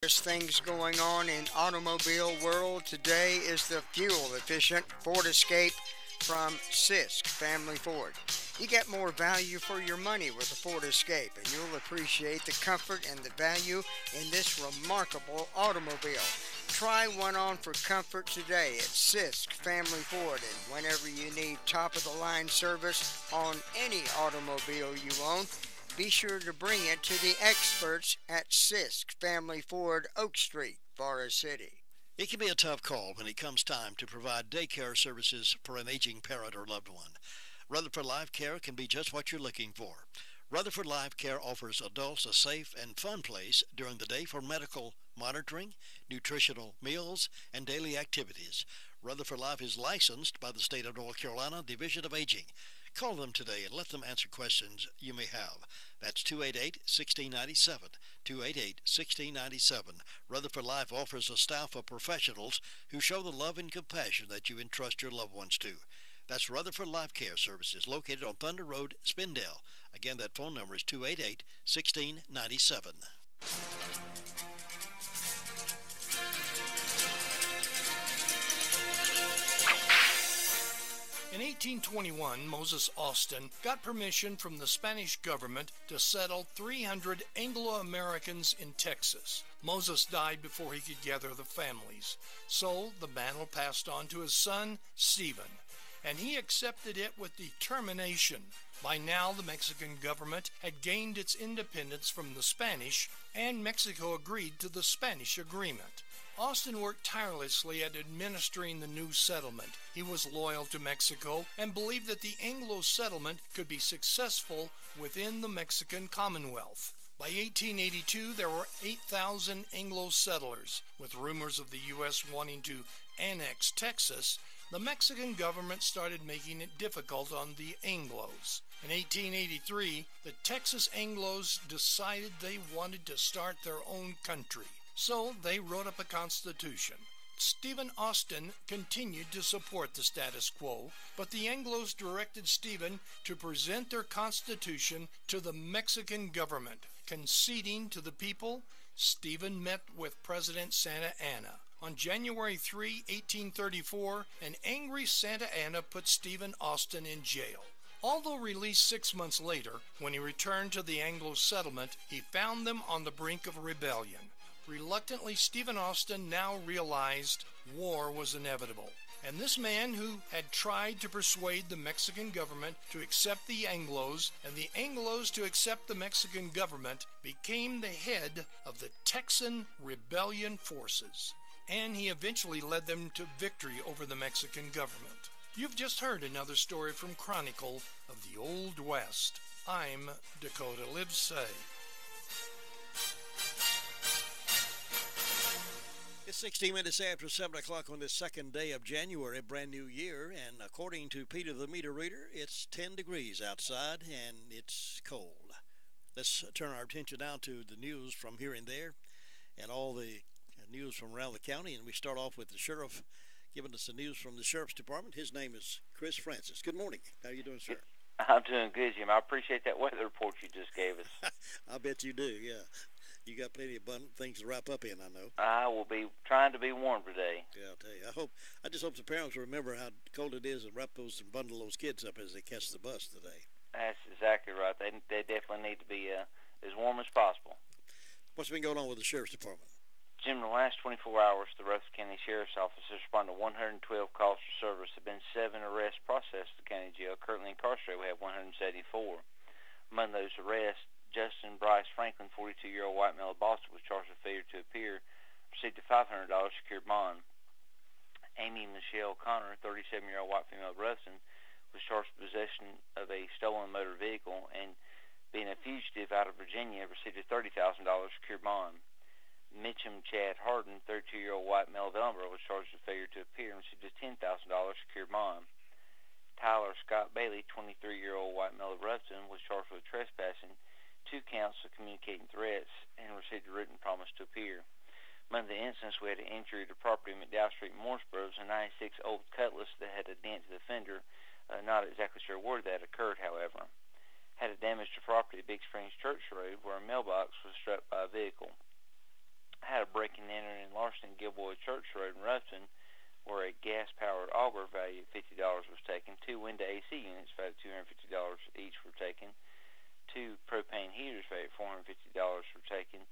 hottest things going on in automobile world today is the fuel-efficient Ford Escape from Sisk Family Ford. You get more value for your money with the Ford Escape, and you'll appreciate the comfort and the value in this remarkable automobile. Try one on for comfort today at Sisk Family Ford, and whenever you need top-of-the-line service on any automobile you own, be sure to bring it to the experts at Sisk Family Ford, Oak Street, Forest City. It can be a tough call when it comes time to provide daycare services for an aging parent or loved one. Rutherford Life Care can be just what you're looking for. Rutherford Life Care offers adults a safe and fun place during the day for medical monitoring, nutritional meals, and daily activities. Rutherford Life is licensed by the State of North Carolina Division of Aging. Call them today and let them answer questions you may have. That's 288-1697, 288-1697. Rutherford Life offers a staff of professionals who show the love and compassion that you entrust your loved ones to. That's Rutherford Life Care Services, located on Thunder Road, Spindale. Again, that phone number is 288-1697. In 1821, Moses Austin got permission from the Spanish government to settle 300 Anglo-Americans in Texas. Moses died before he could gather the families, so the mantle passed on to his son, Stephen, and he accepted it with determination. By now, the Mexican government had gained its independence from the Spanish, and Mexico agreed to the Spanish agreement. Austin worked tirelessly at administering the new settlement. He was loyal to Mexico and believed that the Anglo settlement could be successful within the Mexican Commonwealth. By 1882, there were 8,000 Anglo settlers. With rumors of the U.S. wanting to annex Texas, the Mexican government started making it difficult on the Anglos. In 1883, the Texas Anglos decided they wanted to start their own country. So they wrote up a constitution. Stephen Austin continued to support the status quo, but the Anglos directed Stephen to present their constitution to the Mexican government. Conceding to the people, Stephen met with President Santa Anna. On January 3, 1834, an angry Santa Anna put Stephen Austin in jail. Although released 6 months later, when he returned to the Anglo settlement, he found them on the brink of rebellion. Reluctantly, Stephen Austin now realized war was inevitable. And this man, who had tried to persuade the Mexican government to accept the Anglos and the Anglos to accept the Mexican government, became the head of the Texan rebellion forces. And he eventually led them to victory over the Mexican government. You've just heard another story from Chronicle of the Old West. I'm Dakota Livesay. It's 16 minutes after 7 o'clock on this second day of January, brand new year, and according to Peter the meter reader, it's 10 degrees outside and it's cold. Let's turn our attention now to the news from here and there and all the news from around the county, and we start off with the sheriff giving us the news from the sheriff's department. His name is Chris Francis. Good morning. How are you doing, sir? I'm doing good, Jim. I appreciate that weather report you just gave us. I bet you do, yeah. You got plenty of things to wrap up in, I know. I will be trying to be warm today. Yeah, I'll tell you. I just hope the parents remember how cold it is and wrap those and bundle those kids up as they catch the bus today. That's exactly right. They definitely need to be as warm as possible. What's been going on with the sheriff's department? Jim, in the last 24 hours, the Rutherford County Sheriff's Office has responded to 112 calls for service. There have been 7 arrests processed at the county jail. Currently incarcerated, we have 174. Among those arrests, Justin Bryce Franklin, 42-year-old white male of Boston, was charged with failure to appear, received a $500 secured bond. Amy Michelle Connor, 37-year-old white female of Ruston, was charged with possession of a stolen motor vehicle and being a fugitive out of Virginia, received a $30,000 secured bond. Mitchum Chad Harden, 32-year-old white male of Ellenboro, was charged with failure to appear and received a $10,000 secured bond. Tyler Scott Bailey, 23-year-old white male of Ruston, was charged with trespassing, 2 counts of communicating threats, and received a written promise to appear. Among the incidents, we had an injury to property in McDowell Street, Mooresboro. A 96 old Cutlass that had a dent to the fender. Not exactly sure where that occurred, however. Had a damage to property at Big Springs Church Road, where a mailbox was struck by a vehicle. had a break and enter in Larson Gilboy Church Road in Ruston, where a gas-powered auger valued at $50 was taken. 2 window AC units valued at $250 each were taken. 2 propane heaters valued at $450 were taken.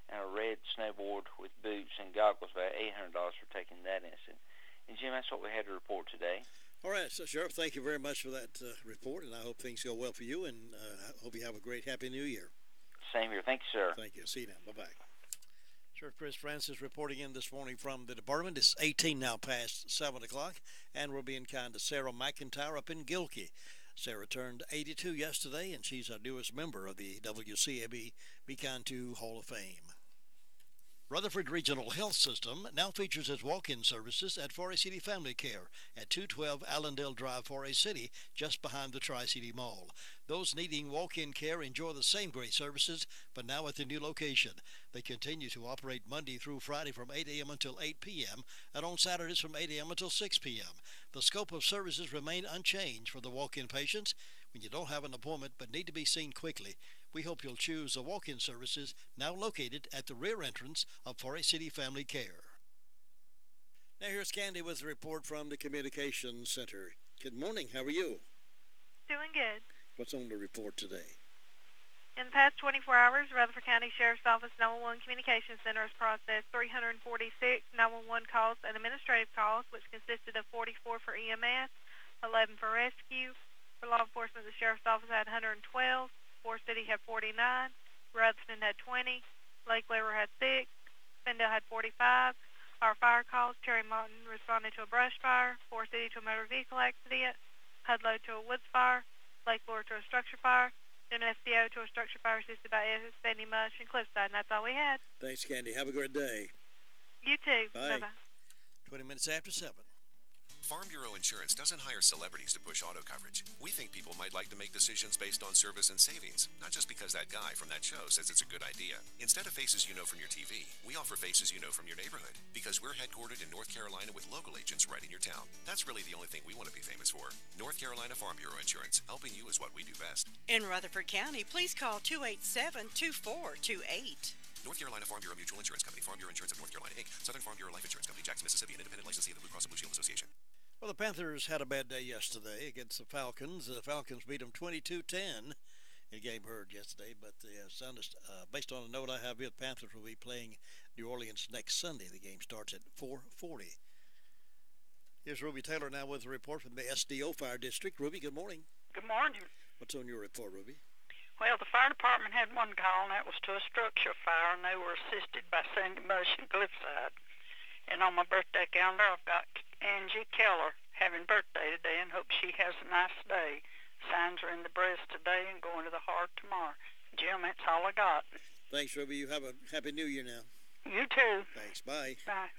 And a red snowboard with boots and goggles valued at $800 were taken in that instant. And Jim, that's what we had to report today. All right, so Sheriff, thank you very much for that report, and I hope things go well for you, and I hope you have a great, happy New Year. Same here. Thank you, sir. Thank you. See you now. Bye-bye. Sheriff Chris Francis reporting in this morning from the department. It's 18 now past 7 o'clock, and we're being kind to Sarah McIntyre up in Gilkey. Sarah turned 82 yesterday, and she's our newest member of the WCAB Be Kind to Hall of Fame. Rutherford Regional Health System now features its walk-in services at Forest City Family Care at 212 Allendale Drive, Forest City, just behind the Tri-City Mall. Those needing walk-in care enjoy the same great services, but now at the new location. They continue to operate Monday through Friday from 8 a.m. until 8 p.m. and on Saturdays from 8 a.m. until 6 p.m. The scope of services remain unchanged for the walk-in patients. When you don't have an appointment but need to be seen quickly, we hope you'll choose the walk-in services now located at the rear entrance of Forest City Family Care. Now here's Candy with a report from the Communications Center. Good morning. How are you? Doing good. What's on the report today? In the past 24 hours, Rutherford County Sheriff's Office 911 Communications Center has processed 346 911 calls and administrative calls, which consisted of 44 for EMS, 11 for rescue. For law enforcement, the Sheriff's Office had 112, Forest City had 49, Rutherford had 20, Lake Lever had 6, Spindale had 45. Our fire calls, Terry Martin responded to a brush fire, Forest City to a motor vehicle accident, Hudlow to a woods fire, Lake Lever to a structure fire, MSDO to a structure fire assisted by Sandy Mush and Cliffside, and that's all we had. Thanks, Candy. Have a great day. You too. Bye. Bye-bye. 20 minutes after 7. Farm Bureau Insurance doesn't hire celebrities to push auto coverage. We think people might like to make decisions based on service and savings, not just because that guy from that show says it's a good idea. Instead of faces you know from your TV, we offer faces you know from your neighborhood, because we're headquartered in North Carolina with local agents right in your town. That's really the only thing we want to be famous for. North Carolina Farm Bureau Insurance, helping you is what we do best. In Rutherford County, please call 287-2428. North Carolina Farm Bureau Mutual Insurance Company, Farm Bureau Insurance of North Carolina, Inc., Southern Farm Bureau Life Insurance Company, Jackson, Mississippi, an independent licensee of the Blue Cross and Blue Shield Association. Well, the Panthers had a bad day yesterday against the Falcons. The Falcons beat them 22-10 in a game heard yesterday. But based on a note I have here, the Panthers will be playing New Orleans next Sunday. The game starts at 4:40. Here's Ruby Taylor now with a report from the SDO Fire District. Ruby, good morning. Good morning. What's on your report, Ruby? Well, the fire department had one call, and that was to a structure fire, and they were assisted by Sandy Mush and Cliffside. And on my birthday calendar, I've got Angie Keller having birthday today, and hope she has a nice day. Signs are in the breast today and going to the heart tomorrow. Jim, that's all I got. Thanks, Ruby. You have a happy New Year now. You too. Thanks. Bye. Bye.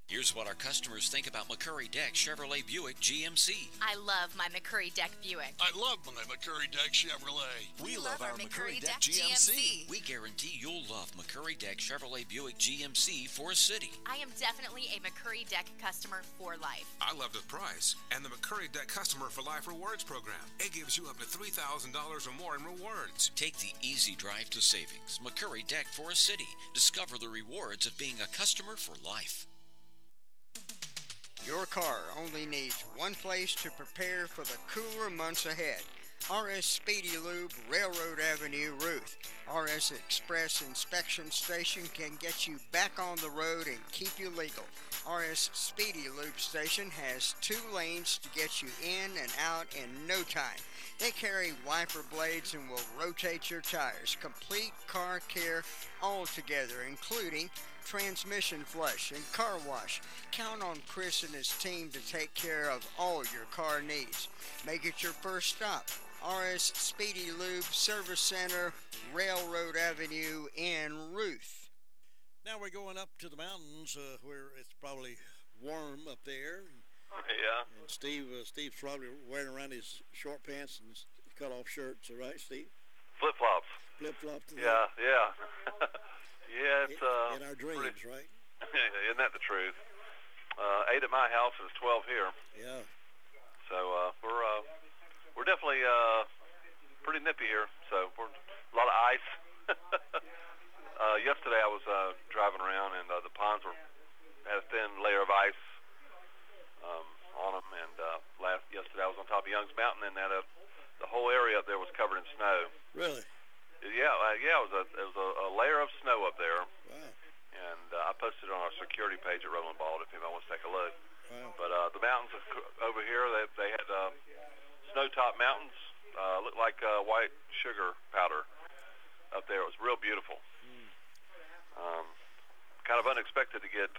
Here's what our customers think about McCurry Deck Chevrolet Buick GMC. I love my McCurry Deck Buick. I love my McCurry Deck Chevrolet. We love our McCurry Deck GMC. We guarantee you'll love McCurry Deck Chevrolet Buick GMC Forest City. I am definitely a McCurry Deck customer for life. I love the price and the McCurry Deck Customer for Life Rewards program. It gives you up to $3,000 or more in rewards. Take the easy drive to savings. McCurry Deck Forest City. Discover the rewards of being a customer for life. Your car only needs one place to prepare for the cooler months ahead. RS Speedy Lube, Railroad Avenue, Ruth. RS Express Inspection Station can get you back on the road and keep you legal. RS Speedy Lube Station has 2 lanes to get you in and out in no time. They carry wiper blades and will rotate your tires. Complete car care altogether, including transmission flush and car wash. Count on Chris and his team to take care of all your car needs. Make it your first stop. RS Speedy Lube Service Center, Railroad Avenue in Ruth. Now we're going up to the mountains where it's probably warm up there. Yeah. And Steve's probably wearing around his short pants and cut-off shirts, all right, Steve? Flip-flops. Flip-flops. Yeah. Yeah, it's in our dreams, right? Isn't that the truth? 8 at my house and it's 12 here. Yeah. So we're definitely pretty nippy here. So we're a lot of ice. Yesterday I was driving around, and the ponds had a thin layer of ice on them. And yesterday I was on top of Young's Mountain, and the whole area up there was covered in snow. Really? Yeah, it was a layer of snow up there. Wow. And I posted it on our security page at Rolling Ball if anybody wants to take a look. Wow. But the mountains over here, they had snow-topped mountains, looked like white sugar powder up there. It was real beautiful. Kind of unexpected to get.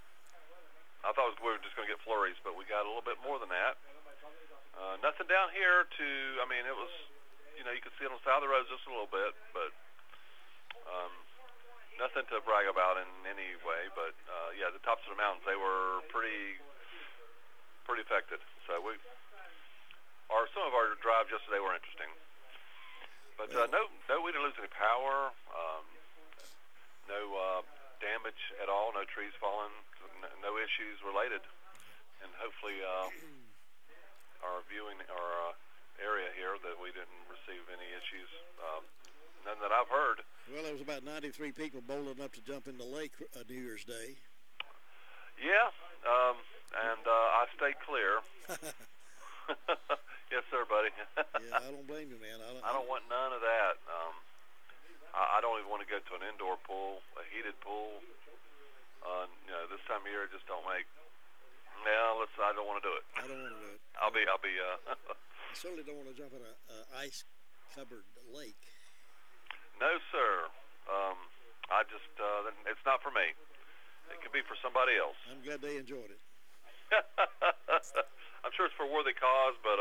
I thought we were just going to get flurries, but we got a little bit more than that. Nothing down here it was, you could see it on the side of the roads just a little bit, but nothing to brag about in any way. But the tops of the mountains, they were pretty affected. So some of our drives yesterday were interesting. But no, we didn't lose any power. No damage at all. No trees falling. No issues related. And hopefully our viewing area here that we didn't receive any issues. None that I've heard. Well, there was about 93 people bold enough to jump in the lake New Year's Day. Yeah, and I stayed clear. Yes, sir, buddy. Yeah, I don't blame you, man. I don't want none of that. I don't even want to go to an indoor pool, a heated pool. This time of year, just don't make. No, I don't want to do it. I don't want to do it. I'll be. I certainly don't want to jump in an ice-covered lake. No, sir. I just. It's not for me. It could be for somebody else. I'm glad they enjoyed it. I'm sure it's for a worthy cause, but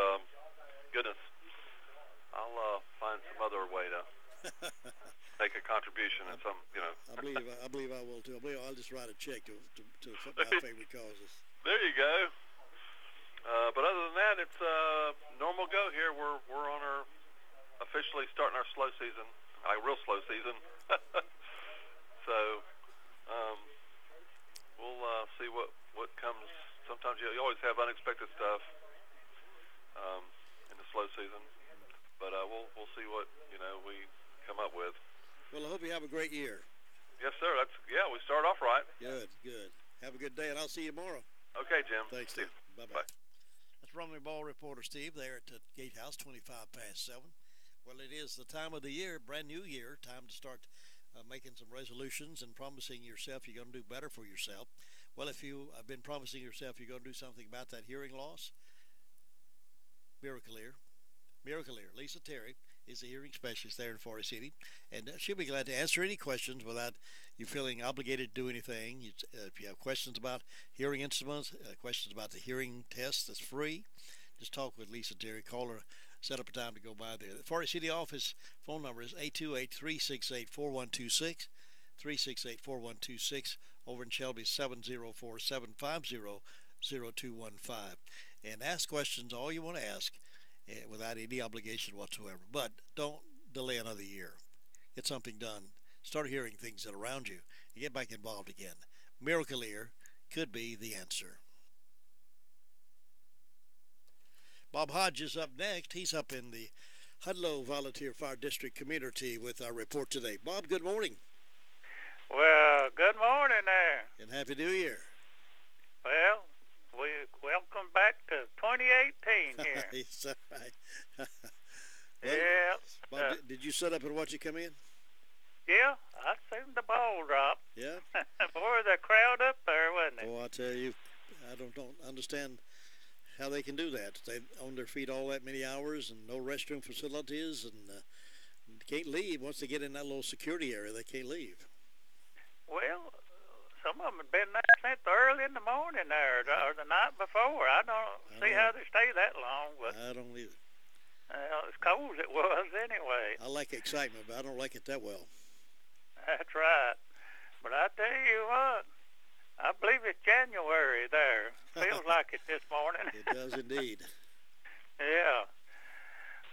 goodness, I'll find some other way to make a contribution in some, I believe I will too. I'll just write a check to my favorite causes. There you go. But other than that, it's normal go here. We're on our officially starting our slow season, real slow season. So we'll see what comes. Sometimes you always have unexpected stuff in the slow season, but we'll see what we come up with. Well, I hope you have a great year. Yes, sir. We start off right. Good. Have a good day, and I'll see you tomorrow. Okay, Jim. Thanks, Steve. Bye. That's Romney Ball reporter Steve there at the Gatehouse, 7:25. Well, it is the time of the year, brand new year, time to start making some resolutions and promising yourself you're going to do better for yourself. Well, if you have been promising yourself you're going to do something about that hearing loss, Miracle Ear, Lisa Terry is a hearing specialist there in Forest City, and she'll be glad to answer any questions without you feeling obligated to do anything. If you have questions about hearing instruments, questions about the hearing test that's free, just talk with Lisa Terry. Call her, set up a time to go by there. The Forest City office phone number is 828-368-4126, 368-4126. Over in Shelby, 704-750-0215. And ask questions all you want to ask without any obligation whatsoever. But don't delay another year. Get something done. Start hearing things that are around you and get back involved again. Miracle Ear could be the answer. Bob Hodge is up next. He's up in the Hudlow Volunteer Fire District community with our report today. Bob, good morning. Well, good morning there. And Happy New Year. Well, we welcome back to 2018 here. Is that right? Yeah. Bob, did you set up and watch it come in? Yeah, I seen the ball drop. Yeah? Boy, the crowd up there, wasn't it? Oh, I tell you, I don't understand how they can do that. They on their feet all that many hours and no restroom facilities and can't leave. Once they get in that little security area, they can't leave. Well, some of them had been there since early in the morning there, or the night before. I don't see how they stay that long. But I don't either. As cold as it was anyway. I like excitement, but I don't like it that well. That's right. But I tell you what, I believe it's January there. Feels like it this morning. It does indeed. Yeah.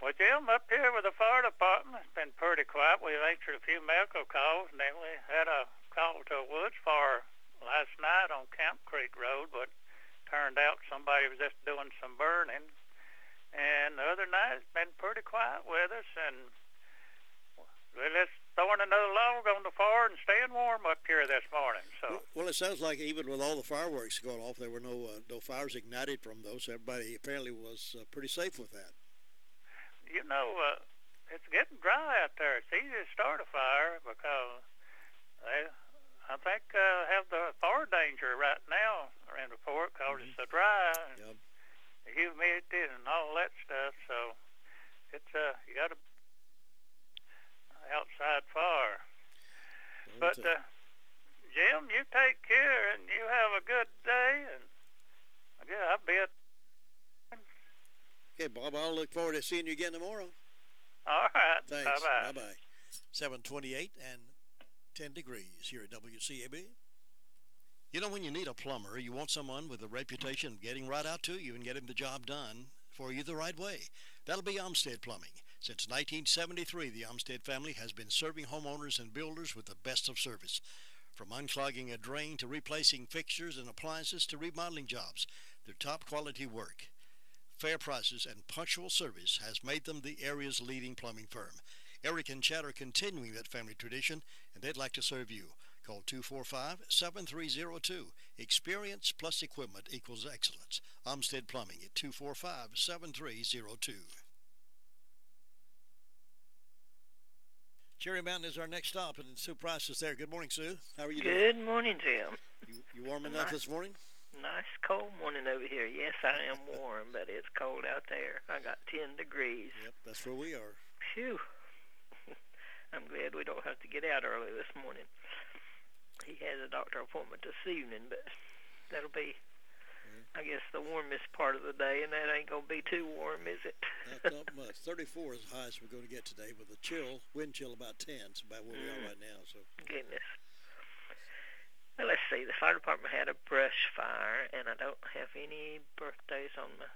Well, Jim, up here with the fire department, it's been pretty quiet. We've answered a few medical calls, and then we had a call to a woods fire last night on Camp Creek Road, but turned out somebody was just doing some burning. And the other night, it's been pretty quiet with us, and let's throwing another log on the fire and staying warm up here this morning. So. Well, it sounds like even with all the fireworks going off, there were no fires ignited from those. Everybody apparently was pretty safe with that. You know, it's getting dry out there. It's easy to start a fire because I think have the fire danger right now around the fort because it's so dry. And the humidity and all that stuff. So it's you got to outside fire. But Jim, you take care and you have a good day. And yeah, I'll be at. Okay, Bob, I'll look forward to seeing you again tomorrow. All right. Thanks. Bye-bye. Bye-bye. 7:28 and 10 degrees here at WCAB. You know, when you need a plumber, you want someone with a reputation of getting right out to you and getting the job done for you the right way. That'll be Olmsted Plumbing. Since 1973, the Olmsted family has been serving homeowners and builders with the best of service. From unclogging a drain to replacing fixtures and appliances to remodeling jobs, their top quality work, fair prices, and punctual service has made them the area's leading plumbing firm. Eric and Chad are continuing that family tradition, and they'd like to serve you. Call 245-7302. Experience plus equipment equals excellence. Olmsted Plumbing at 245-7302. Cherry Mountain is our next stop, and Sue Price is there. Good morning, Sue. How are you doing? Good morning, Jim. You warm enough this morning? Nice cold morning over here. Yes, I am warm, but it's cold out there. I got 10 degrees. Yep, that's where we are. Phew. I'm glad we don't have to get out early this morning. He has a doctor appointment this evening, but that'll be, I guess, the warmest part of the day, and that ain't going to be too warm, is it? Not much. 34 is the highest we're going to get today with a wind chill about 10. It's about where we are right now. So. Goodness. Well, let's see. The fire department had a brush fire, and I don't have any birthdays on my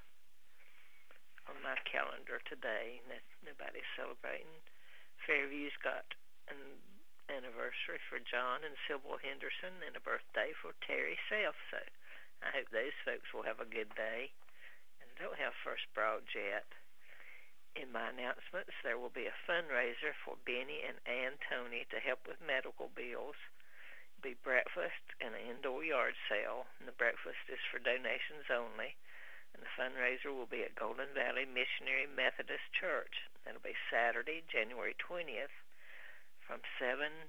calendar today. Nobody's celebrating. Fairview's got an anniversary for John and Sybil Henderson and a birthday for Terry Self. So I hope those folks will have a good day. And I don't have first broad yet. In my announcements, there will be a fundraiser for Benny and Ann Tony to help with medical bills. Be breakfast and an indoor yard sale, and the breakfast is for donations only, and the fundraiser will be at Golden Valley Missionary Methodist Church. That'll be Saturday, January 20th, from 7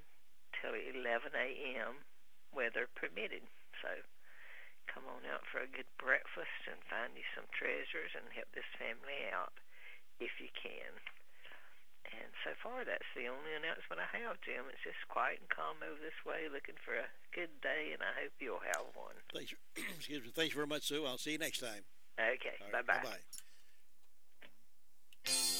till 11 a.m., weather permitted. So come on out for a good breakfast and find you some treasures and help this family out if you can. And so far, that's the only announcement I have, Jim. It's just quiet and calm over this way, looking for a good day, and I hope you'll have one. Thanks. Excuse me. Thanks very much, Sue. I'll see you next time. Okay. Right, bye-bye. Bye-bye.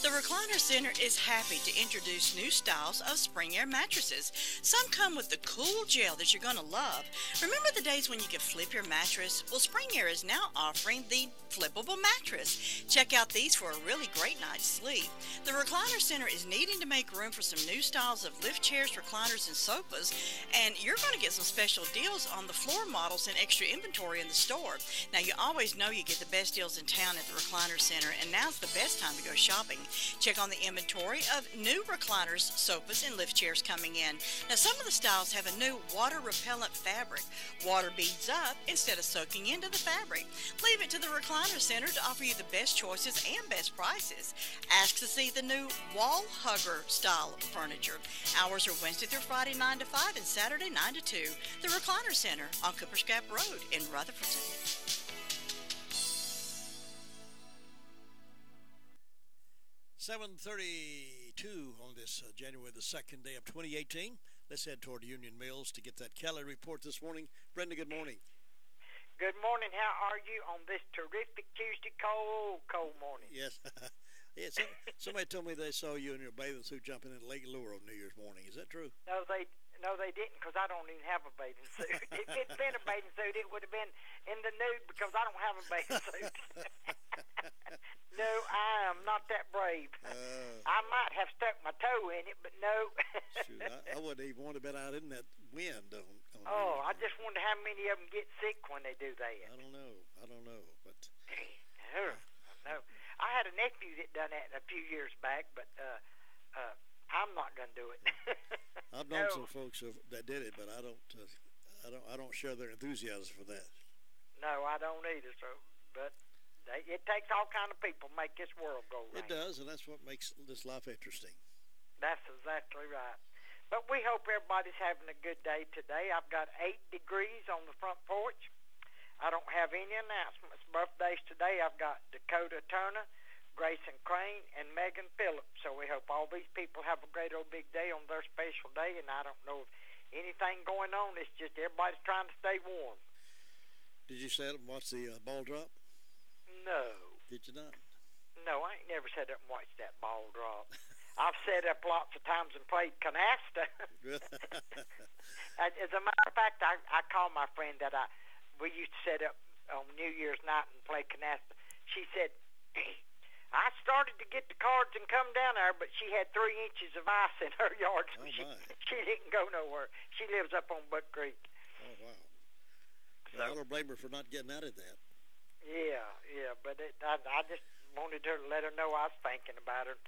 The Recliner Center is happy to introduce new styles of Spring Air mattresses. Some come with the cool gel that you're going to love. Remember the days when you could flip your mattress? Well, Spring Air is now offering the flippable mattress. Check out these for a really great night's sleep. The Recliner Center is needing to make room for some new styles of lift chairs, recliners, and sofas, and you're going to get some special deals on the floor models and extra inventory in the store. Now, you always know you get the best deals in town at the Recliner Center, and now's the best time to go shopping. Check on the inventory of new recliners, sofas, and lift chairs coming in. Now, some of the styles have a new water-repellent fabric. Water beads up instead of soaking into the fabric. Leave it to the Recliner Center to offer you the best choices and best prices. Ask to see the new wall hugger style furniture. Hours are Wednesday through Friday 9 to 5 and Saturday 9 to 2. The Recliner Center on Cooper's Gap Road in Rutherfordton. 7:32 on this January the 2nd day of 2018. Let's head toward Union Mills to get that Kelly report this morning. Brenda, good morning. Good morning. How are you on this terrific Tuesday cold morning? Yes. Yeah, somebody told me they saw you in your bathing suit jumping in Lake Lure on New Year's morning. Is that true? No, they didn't, because I don't even have a bathing suit. If it'd been a bathing suit, it would have been in the nude, because I don't have a bathing suit. No, I am not that brave. I might have stuck my toe in it, but no. Shoot, I wouldn't even want to bet out in that wind. I just wonder how many of them get sick when they do that. I don't know, but... No. I had a nephew that done that a few years back, but I'm not going to do it. I've known some folks that did it, but I don't share their enthusiasm for that. No, I don't either. So, but it takes all kind of people to make this world go round. It does, and that's what makes this life interesting. That's exactly right. But we hope everybody's having a good day today. I've got 8 degrees on the front porch. I don't have any announcements. Birthdays today, I've got Dakota Turner, Grayson Crane, and Megan Phillips. So we hope all these people have a great old big day on their special day. And I don't know if anything going on. It's just everybody's trying to stay warm. Did you sit up and watch the ball drop? No. Did you not? No, I ain't never sat up and watched that ball drop. I've sat up lots of times and played canasta. As a matter of fact, I called my friend that we used to sit up on New Year's night and play canasta. She said, I started to get the cards and come down there, but she had 3 inches of ice in her yard, so she didn't go nowhere. She lives up on Buck Creek. Oh, wow. Well, I don't blame her for not getting out of that. Yeah, but I just wanted her to let her know I was thinking about her.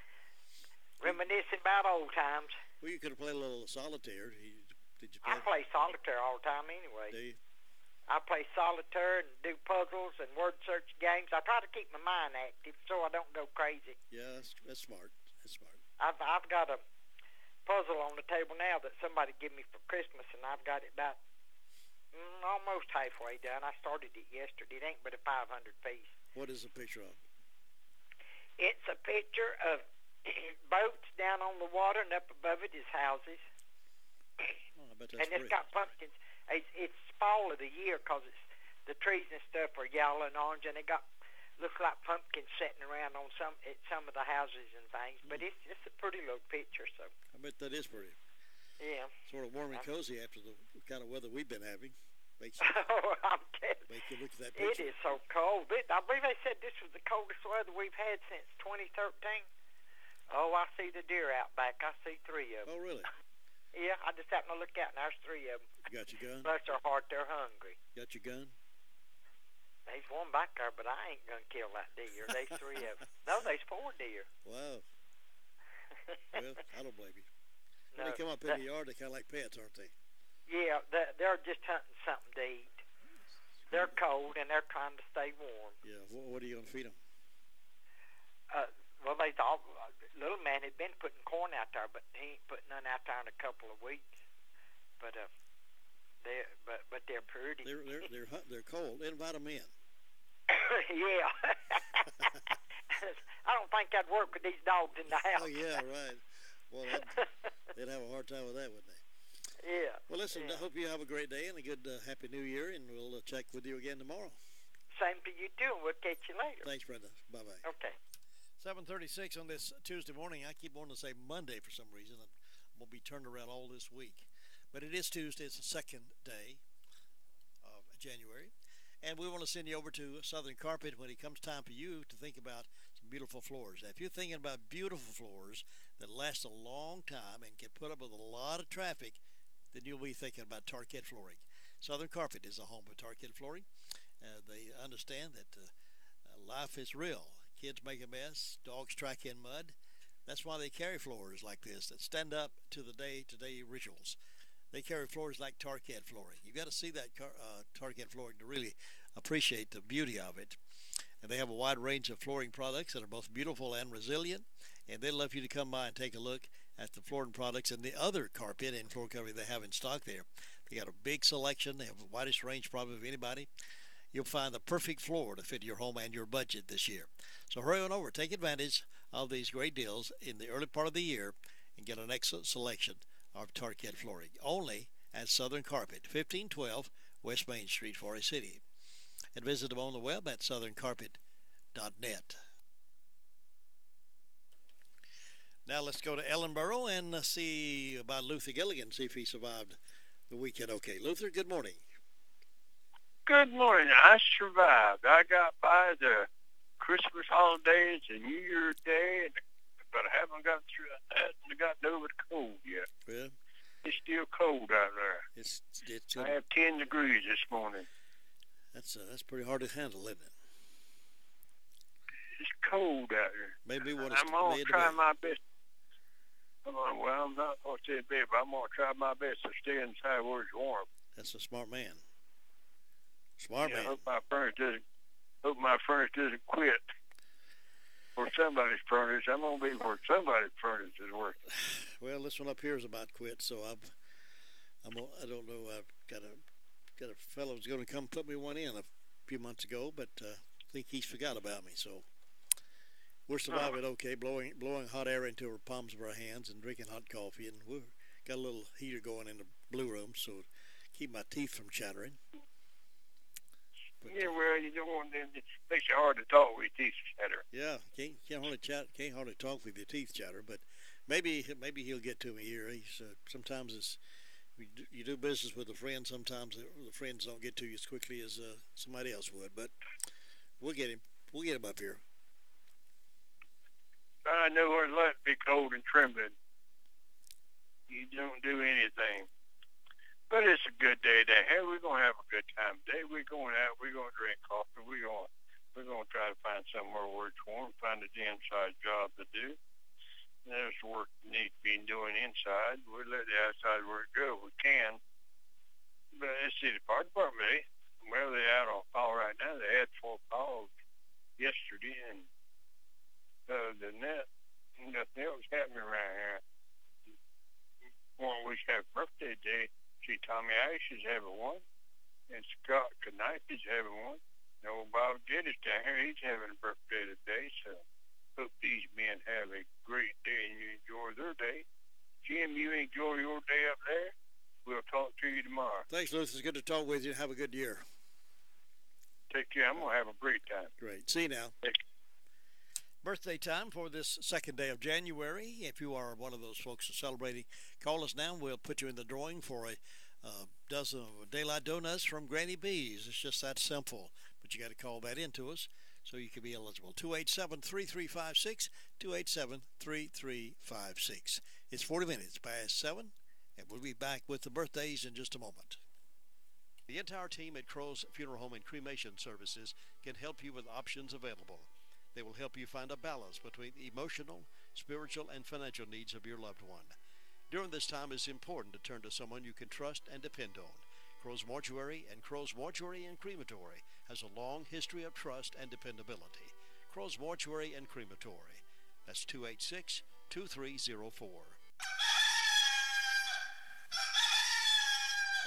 Reminiscing about old times. Well, you could have played a little solitaire. Did you play? I play solitaire all the time anyway. Do you? I play solitaire and do puzzles and word search games. I try to keep my mind active so I don't go crazy. Yeah, that's smart. That's smart. I've got a puzzle on the table now that somebody gave me for Christmas, and I've got it about almost halfway done. I started it yesterday. It ain't but a 500 piece. What is the picture of? It's a picture of boats down on the water, and up above it is houses. Oh, I bet that's and it's got pumpkins. It's fall of the year because the trees and stuff are yellow and orange, and it looks like pumpkins sitting around on some of the houses and things. But it's a pretty little picture. So I bet that is pretty. Yeah. Sort of warm and cozy after the kind of weather we've been having. Makes I'm telling you. Make you look at that It picture. is so cold. I believe they said this was the coldest weather we've had since 2013. Oh, I see the deer out back. I see 3 of them. Oh, really? Yeah, I just happened to look out, and there's 3 of them. You got your gun? Bless their heart, they're hungry. Got your gun? There's one back there, but I ain't going to kill that deer. There's 3 of them. No, there's 4 deer. Wow. Well, I don't blame you. When No, they come up in the yard, they're kind of like pets, aren't they? Yeah, they're just hunting something to eat. They're cold, and they're trying to stay warm. Yeah, what are you going to feed them? Well, they thought little man had been putting corn out there, but he ain't putting none out there in a couple of weeks. But they're pretty. They're cold. Invite them in. Yeah. I don't think that'd work with these dogs in the house. Oh yeah, right. Well, they'd have a hard time with that, wouldn't they? Yeah. Well, listen. I hope you have a great day and a good Happy New Year, and we'll check with you again tomorrow. Same to you too, and we'll catch you later. Thanks, Brenda. Bye bye. Okay. 7:36 on this Tuesday morning. I keep wanting to say Monday for some reason. I'm going to be turned around all this week. But it is Tuesday. It's the 2nd day of January. And we want to send you over to Southern Carpet when it comes time for you to think about some beautiful floors. Now, if you're thinking about beautiful floors that last a long time and can put up with a lot of traffic, then you'll be thinking about Tarkett Flooring. Southern Carpet is a home of Tarkett Flooring. They understand that life is real. Kids make a mess, dogs track in mud. That's why they carry floors like this that stand up to the day-to-day rituals. They carry floors like Tarkett Flooring. You've got to see that Tarkett Flooring to really appreciate the beauty of it. And they have a wide range of flooring products that are both beautiful and resilient. And they'd love you to come by and take a look at the flooring products and the other carpet and floor covering they have in stock there. They got a big selection. They have the widest range probably of anybody. You'll find the perfect floor to fit your home and your budget this year. So hurry on over. Take advantage of these great deals in the early part of the year and get an excellent selection of Tarkett Flooring. Only at Southern Carpet, 1512 West Main Street, Forest City. And visit them on the web at southerncarpet.net. Now let's go to Ellenboro and see about Luther Gilligan, see if he survived the weekend okay. Luther, good morning. Good morning. I survived. I got by the Christmas holidays and New Year's Day, but I haven't got through that and gotten over the cold yet. Yeah. It's still cold out there. It's I have 10 degrees this morning. That's pretty hard to handle, isn't it? It's cold out there. Maybe when I'm going to try my best. Well, I'm not going to say big, but I'm going to try my best to stay inside where it's warm. That's a smart man. Smart man. I hope my furnace doesn't quit. Or somebody's furnace. I'm going to be where somebody's furnace is working. Well, this one up here is about quit, so I don't know. I've got a fellow who's going to come put me one in a few months ago, but I think he's forgot about me. So we're surviving okay, blowing hot air into our palms of our hands and drinking hot coffee, and we've got a little heater going in the blue room, so keep my teeth from chattering. But, yeah, well, you don't want them. It makes it hard to talk with your teeth chatter. Yeah, can't hardly talk with your teeth chatter. But maybe he'll get to me here. He's sometimes you do business with a friend. Sometimes the friends don't get to you as quickly as somebody else would. But we'll get him. We'll get him up here. I know what it's like to be cold and trembling. You don't do anything. But it's a good day today. Hey, we're going to have a good time today. We're going out. We're going to drink coffee. We're going to try to find somewhere where it's warm, find a inside job to do. There's work that needs to be doing inside. We'll let the outside work go if we can. But let's see, the fire department, well, they're out on call right now. They had 4 calls yesterday, and other than that, nothing else happening around here. One week have birthday day. See, Tommy Ash is having one, and Scott Knife is having one. And old Bob Geddes down here, he's having a birthday today, so hope these men have a great day and you enjoy their day. Jim, you enjoy your day up there. We'll talk to you tomorrow. Thanks, Luther. It's good to talk with you. Have a good year. Take care. I'm going to have a great time. Great. See you now. Birthday time for this second day of January. If you are one of those folks who are celebrating, call us now. We'll put you in the drawing for a dozen of Daylight Donuts from Granny B's. It's just that simple. But you got to call that in to us so you can be eligible. 287-3356, 287-3356. It's 40 minutes past 7, and we'll be back with the birthdays in just a moment. The entire team at Crow's Funeral Home and Cremation Services can help you with options available. They will help you find a balance between the emotional, spiritual, and financial needs of your loved one. During this time, it's important to turn to someone you can trust and depend on. Crow's Mortuary and Crow's Mortuary and Crematory has a long history of trust and dependability. Crow's Mortuary and Crematory. That's 286-2304.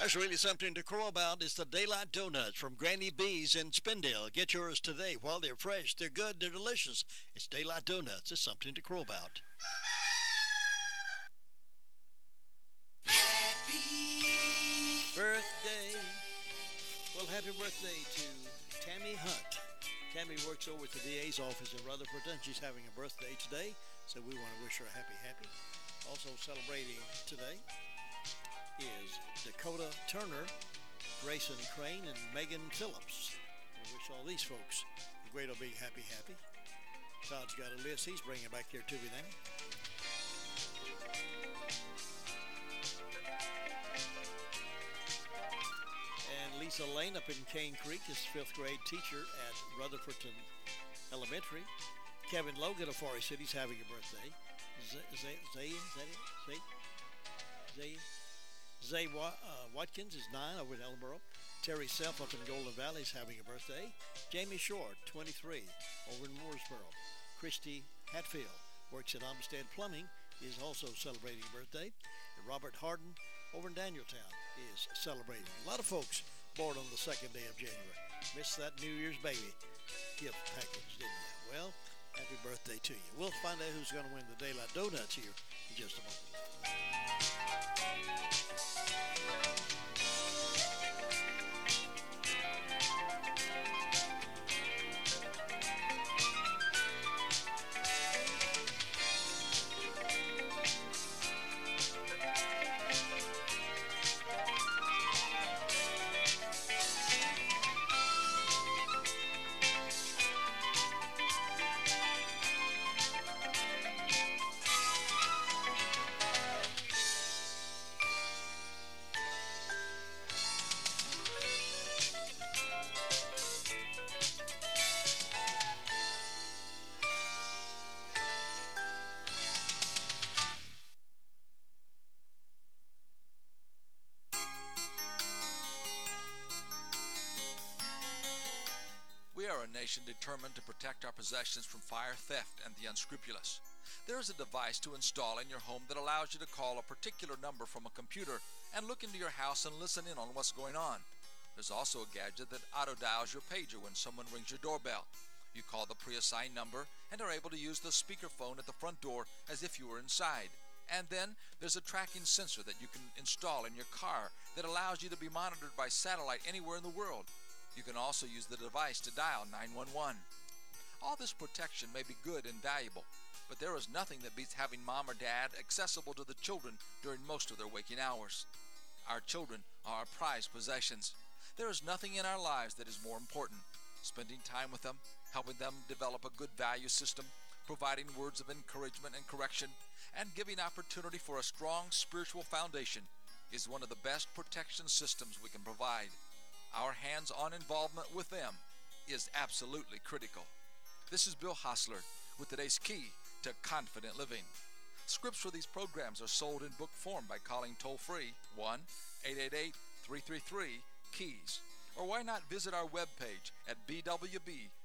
That's really something to crow about. It's the Daylight Donuts from Granny B's in Spindale. Get yours today while they're fresh. They're good. They're delicious. It's Daylight Donuts. It's something to crow about. Happy birthday. Well, happy birthday to Tammy Hunt. Tammy works over at the DA's office in Rutherford, and she's having a birthday today, so we want to wish her a happy. Also celebrating today is Dakota Turner, Grayson Crane, and Megan Phillips. I wish all these folks a great old big happy. Todd's got a list he's bringing back here to me now. And Lisa Lane up in Cane Creek is 5th grade teacher at Rutherfordton Elementary. Kevin Logan of Forest City's having a birthday. Zay Watkins is 9 over in Ellenboro. Terry Self up in Golden Valley is having a birthday. Jamie Short, 23, over in Mooresboro. Christy Hatfield works at Olmsted Plumbing, is also celebrating a birthday. And Robert Harden over in Danieltown is celebrating. A lot of folks born on the second day of January. Missed that New Year's baby gift package, didn't you? Well, happy birthday to you. We'll find out who's going to win the Daylight Donuts here in just a moment. nation determined to protect our possessions from fire, theft, and the unscrupulous. There is a device to install in your home that allows you to call a particular number from a computer and look into your house and listen in on what's going on. There's also a gadget that auto-dials your pager when someone rings your doorbell. You call the pre-assigned number and are able to use the speakerphone at the front door as if you were inside. And then there's a tracking sensor that you can install in your car that allows you to be monitored by satellite anywhere in the world. You can also use the device to dial 911. All this protection may be good and valuable, but there is nothing that beats having mom or dad accessible to the children during most of their waking hours. Our children are our prized possessions. There is nothing in our lives that is more important. Spending time with them, helping them develop a good value system, providing words of encouragement and correction, and giving opportunity for a strong spiritual foundation is one of the best protection systems we can provide. Our hands-on involvement with them is absolutely critical. This is Bill Hostler with today's key to confident living. Scripts for these programs are sold in book form by calling toll-free 1-888-333-KEYS. Or why not visit our webpage at bwb.net/keys.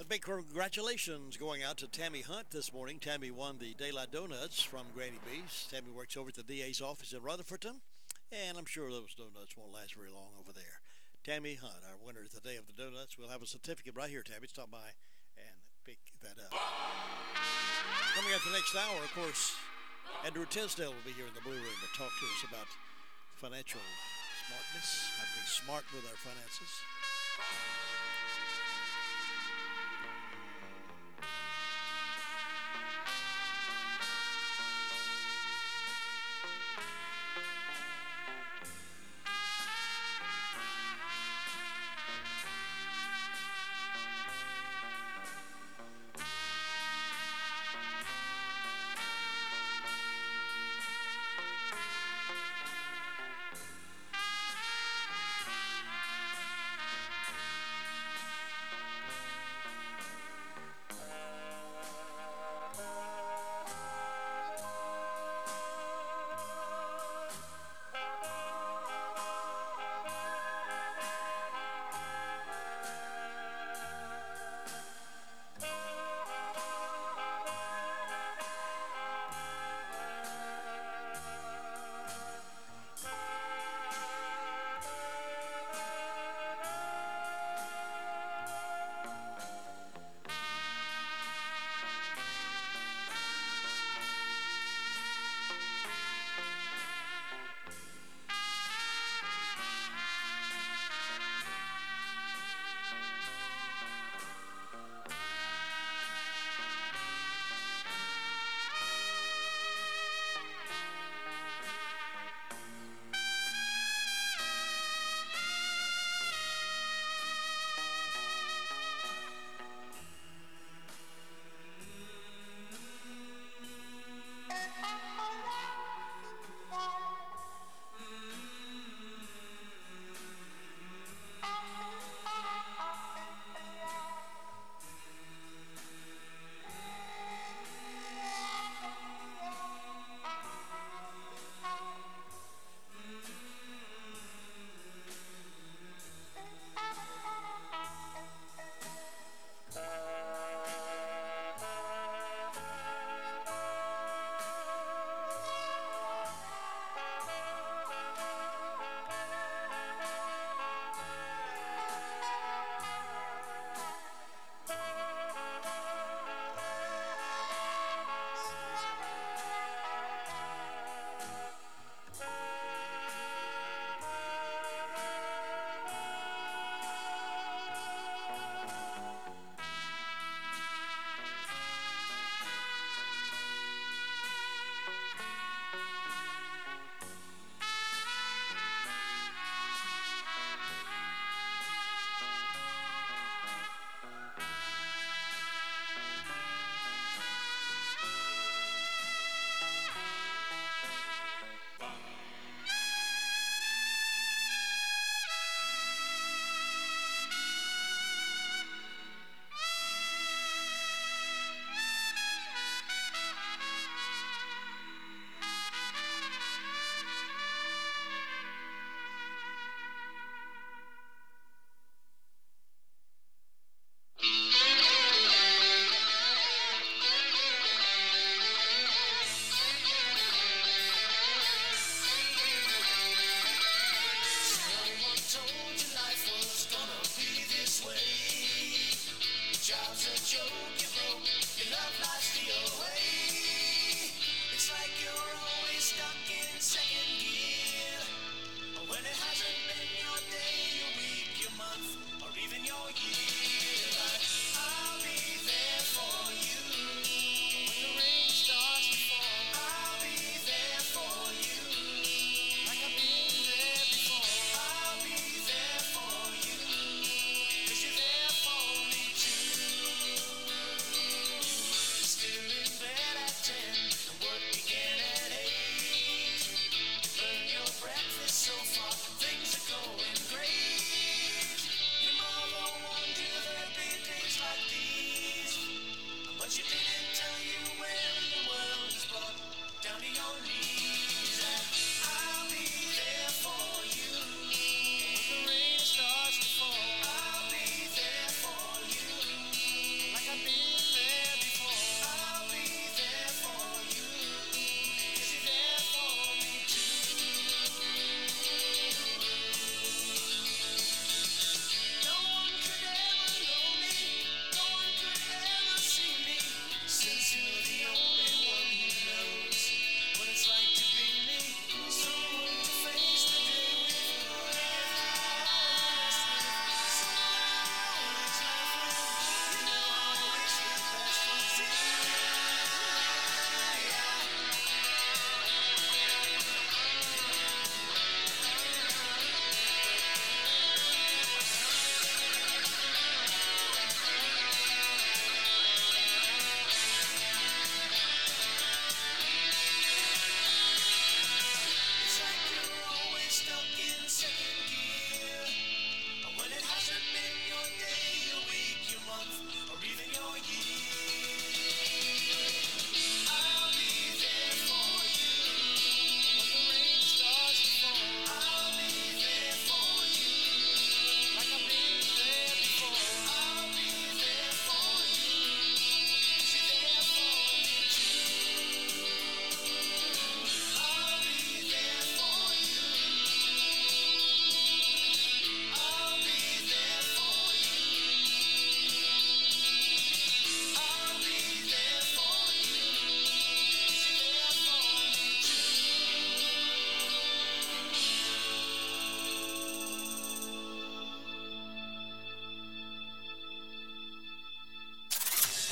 A big congratulations going out to Tammy Hunt this morning. Tammy won the Daylight Donuts from Granny B's. Tammy works over at the DA's office in Rutherfordton, and I'm sure those donuts won't last very long over there. Tammy Hunt, our winner today of the donuts. We'll have a certificate right here, Tammy. Stop by and pick that up. Coming up the next hour, of course, Andrew Tisdale will be here in the Blue Room to talk to us about financial smartness, how to be smart with our finances. broke, you're broke. Your love life's the away. It's like you're always stuck in second gear. When it hasn't been your day, your week, your month, or even your year. But I'll be there for you. When the rain starts to fall, I'll be there for you. Like I've been there before. I'll be there for you. 'Cause you're there for me too. Still in bed at 10, and work began at 8. Burn your breakfast so far, things are going great. Your mother warned you there'd be days like these, but she didn't tell you when the world is brought down to your knees. And I'll be there for you. When the rain starts to fall, I'll be there for you. Like I've been there before, I'll be there for you. 'Cause you're there for me too. No one could ever know me, no one could ever see me, since you're the only one who knows what it's like to be me. Someone to face the day with, honest with, someone I always laugh with. You know I wish the best was you. It's like you're always stuck in second gear. When it hasn't been your day, your week, your month, or even your year. I'll be there for you. When the rain starts to fall, I'll be there for you. Like I've been there before, I'll be there for you. 'Cause you're there for me too. I'll be there for you. I'll be there for you. I'll be there for you. 'Cause you're there for me too.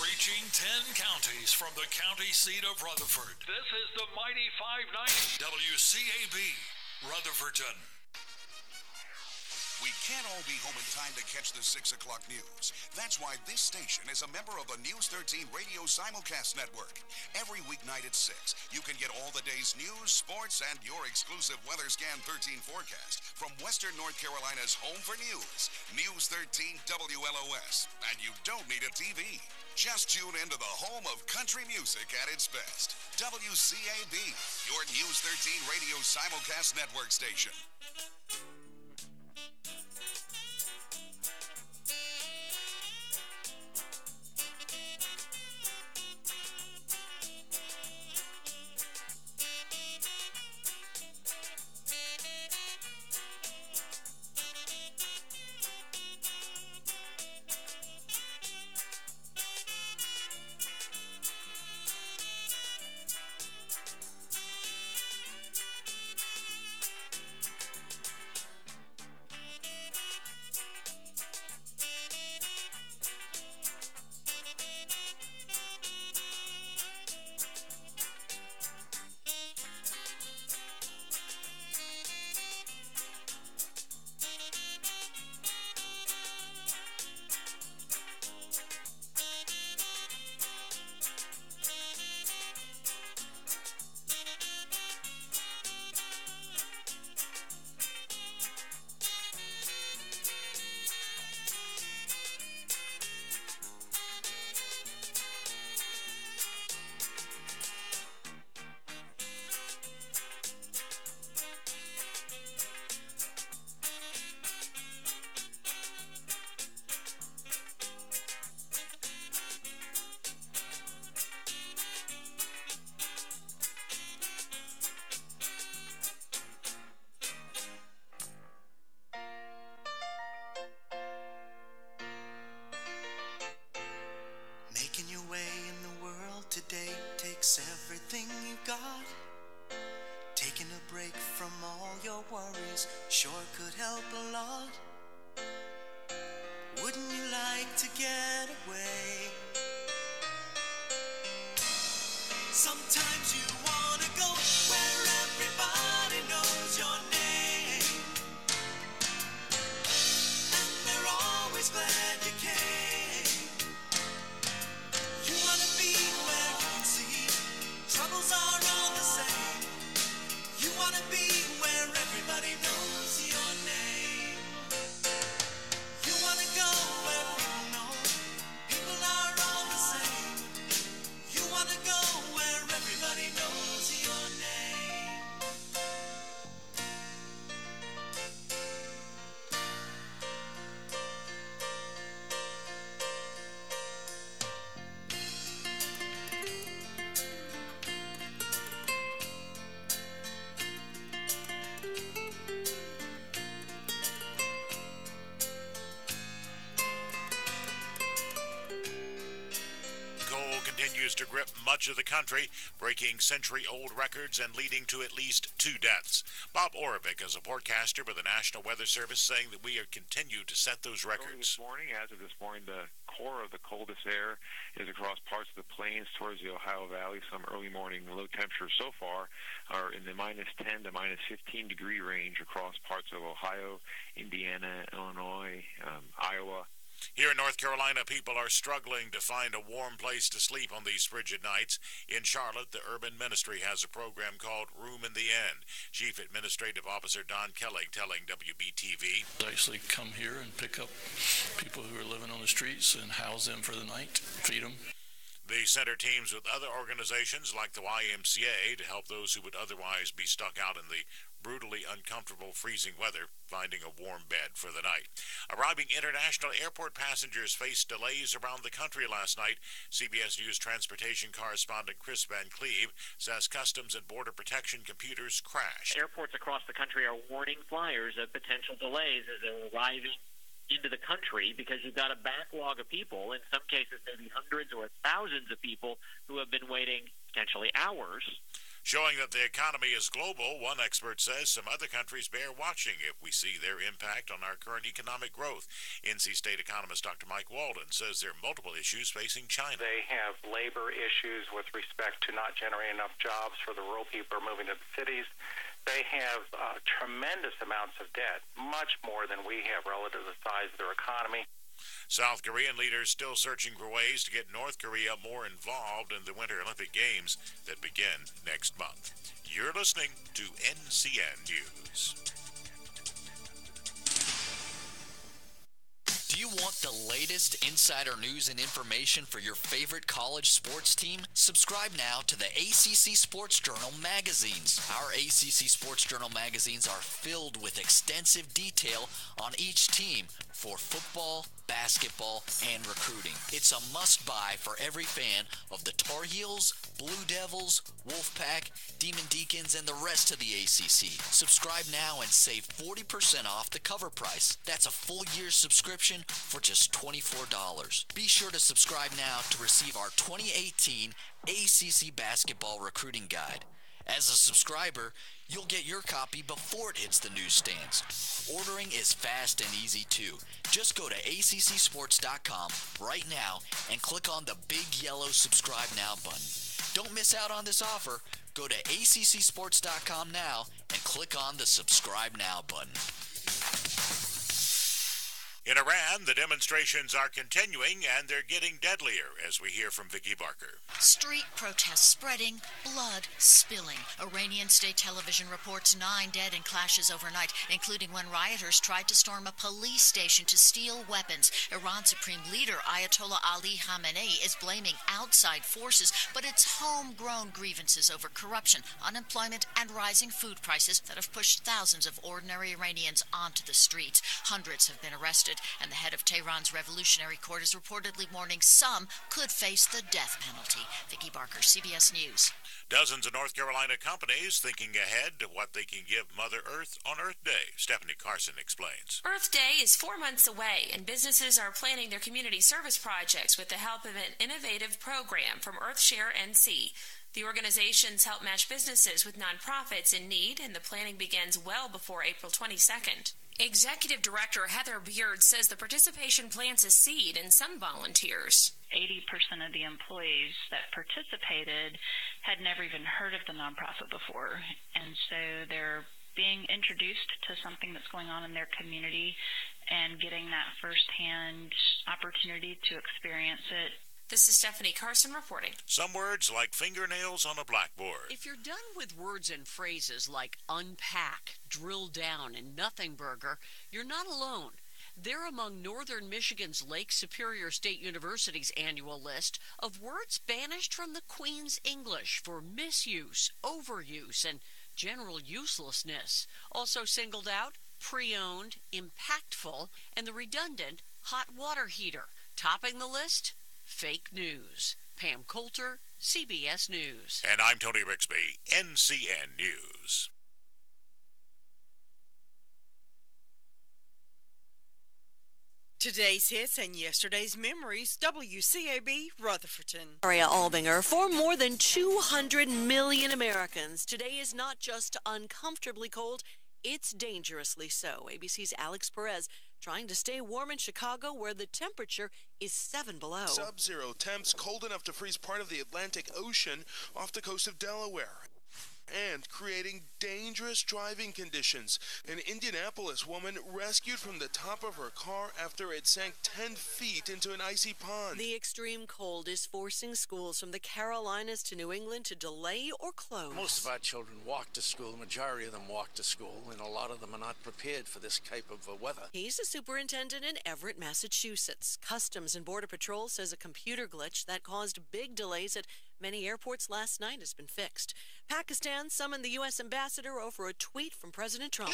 Reaching 10 counties from the county seat of Rutherford. This is the Mighty 590 WCAB, Rutherfordton. We can't all be home in time to catch the 6 o'clock news. That's why this station is a member of the News 13 Radio Simulcast Network. Every weeknight at 6, you can get all the day's news, sports, and your exclusive Weather Scan 13 forecast from Western North Carolina's home for news, News 13 WLOS. And you don't need a TV. Just tune into the home of country music at its best. WCAB, your News 13 Radio Simulcast Network station. away in the world today takes everything you got. Taking a break from all your worries sure could help a lot. Wouldn't you like to get away? Sometimes you wanna go where everybody knows your name, and they're always glad you came. You wanna be where you can see troubles are all the same. You wanna be where everybody knows your name. You wanna go where people know people are all the same. You wanna go where everybody knows your name. Coal continues to grip much of the country, breaking century-old records and leading to at least 2 deaths. Bob Oravec is a forecaster with the National Weather Service, saying that we are continue to set those records. This morning, as of this morning, the core of the coldest air is across parts of the plains towards the Ohio Valley. Some early morning low temperatures so far are in the minus 10 to minus 15 degree range across parts of Ohio, Indiana, Illinois, Iowa. Here in North Carolina, people are struggling to find a warm place to sleep on these frigid nights. In Charlotte, the Urban Ministry has a program called Room in the End. Chief Administrative Officer Don Kelly telling WBTV. Actually come here and pick up people who are living on the streets and house them for the night, feed them. The center teams with other organizations like the YMCA to help those who would otherwise be stuck out in the brutally uncomfortable freezing weather finding a warm bed for the night. Arriving international airport passengers faced delays around the country last night. CBS News transportation correspondent Chris Van Cleve says Customs and Border Protection computers crashed. Airports across the country are warning flyers of potential delays as they're arriving into the country because you've got a backlog of people, in some cases maybe hundreds or thousands of people who have been waiting potentially hours. Showing that the economy is global, one expert says some other countries bear watching if we see their impact on our current economic growth. NC State economist Dr. Mike Walden says there are multiple issues facing China. They have labor issues with respect to not generating enough jobs for the rural people moving to the cities. They have tremendous amounts of debt, much more than we have relative to the size of their economy. South Korean leaders still searching for ways to get North Korea more involved in the Winter Olympic Games that begin next month. You're listening to NCN News. Do you want the latest insider news and information for your favorite college sports team? Subscribe now to the ACC Sports Journal magazines. Our ACC Sports Journal magazines are filled with extensive detail on each team for football, basketball, and recruiting. It's a must-buy for every fan of the Tar Heels, Blue Devils, Wolfpack, Demon Deacons, and the rest of the ACC. Subscribe now and save 40% off the cover price. That's a full year's subscription for just $24. Be sure to subscribe now to receive our 2018 ACC Basketball Recruiting Guide. As a subscriber, you'll get your copy before it hits the newsstands. Ordering is fast and easy too. Just go to accsports.com right now and click on the big yellow subscribe now button. Don't miss out on this offer. Go to accsports.com now and click on the subscribe now button. In Iran, the demonstrations are continuing and they're getting deadlier, as we hear from Vicki Barker. Street protests spreading, blood spilling. Iranian state television reports 9 dead in clashes overnight, including when rioters tried to storm a police station to steal weapons. Iran's supreme leader, Ayatollah Ali Khamenei, is blaming outside forces, but it's homegrown grievances over corruption, unemployment, and rising food prices that have pushed thousands of ordinary Iranians onto the streets. Hundreds have been arrested. arrested, and the head of Tehran's Revolutionary Court is reportedly warning some could face the death penalty. Vicki Barker, CBS News. Dozens of North Carolina companies thinking ahead to what they can give Mother Earth on Earth Day. Stephanie Carson explains. Earth Day is 4 months away, and businesses are planning their community service projects with the help of an innovative program from EarthShare NC. The organizations help match businesses with nonprofits in need, and the planning begins well before April 22nd. Executive Director Heather Beard says the participation plants a seed in some volunteers. 80% of the employees that participated had never even heard of the nonprofit before, and so they're being introduced to something that's going on in their community and getting that firsthand opportunity to experience it. This is Stephanie Carson reporting. Some words like fingernails on a blackboard. If you're done with words and phrases like unpack, drill down, and nothing burger, you're not alone. They're among Northern Michigan's Lake Superior State University's annual list of words banished from the Queen's English for misuse, overuse, and general uselessness. Also singled out, pre-owned, impactful, and the redundant hot water heater. Topping the list, fake news. Pam Coulter, CBS News. And I'm Tony Rixby, NCN News. Today's hits and yesterday's memories, WCAB, Rutherfordton. Maria Albinger. For more than 200 million Americans, today is not just uncomfortably cold, it's dangerously so. ABC's Alex Perez trying to stay warm in Chicago, where the temperature is 7 below. Sub-zero temps, cold enough to freeze part of the Atlantic Ocean off the coast of Delaware, and creating dangerous driving conditions. An Indianapolis woman rescued from the top of her car after it sank 10 feet into an icy pond. The extreme cold is forcing schools from the Carolinas to New England to delay or close. Most of our children walk to school. The majority of them walk to school, and a lot of them are not prepared for this type of weather. He's a superintendent in Everett, Massachusetts. Customs and Border Patrol says a computer glitch that caused big delays at many airports last night has been fixed. Pakistan summoned the U.S. ambassador over a tweet from President Trump.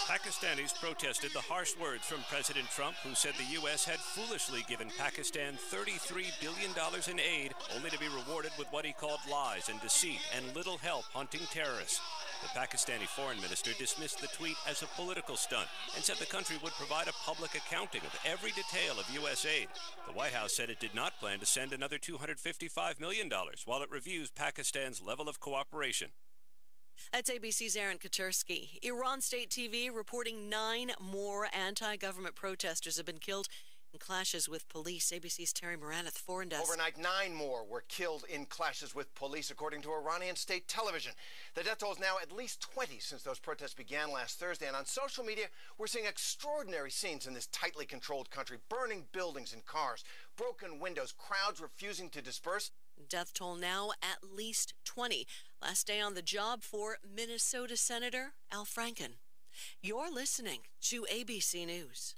Pakistanis protested the harsh words from President Trump, who said the U.S. had foolishly given Pakistan $33 billion in aid, only to be rewarded with what he called lies and deceit and little help hunting terrorists. The Pakistani foreign minister dismissed the tweet as a political stunt and said the country would provide a public accounting of every detail of U.S. aid. The White House said it did not plan to send another $255 million while it reviews Pakistan's level of cooperation. That's ABC's Aaron Katersky. Iran State TV reporting 9 more anti-government protesters have been killed in clashes with police. ABC's Terry Moranath, Foreign Desk. Overnight, 9 more were killed in clashes with police, according to Iranian state television. The death toll is now at least 20 since those protests began last Thursday. And on social media, we're seeing extraordinary scenes in this tightly controlled country. Burning buildings and cars, broken windows, crowds refusing to disperse. Death toll now at least 20. Last day on the job for Minnesota Senator Al Franken. You're listening to ABC News.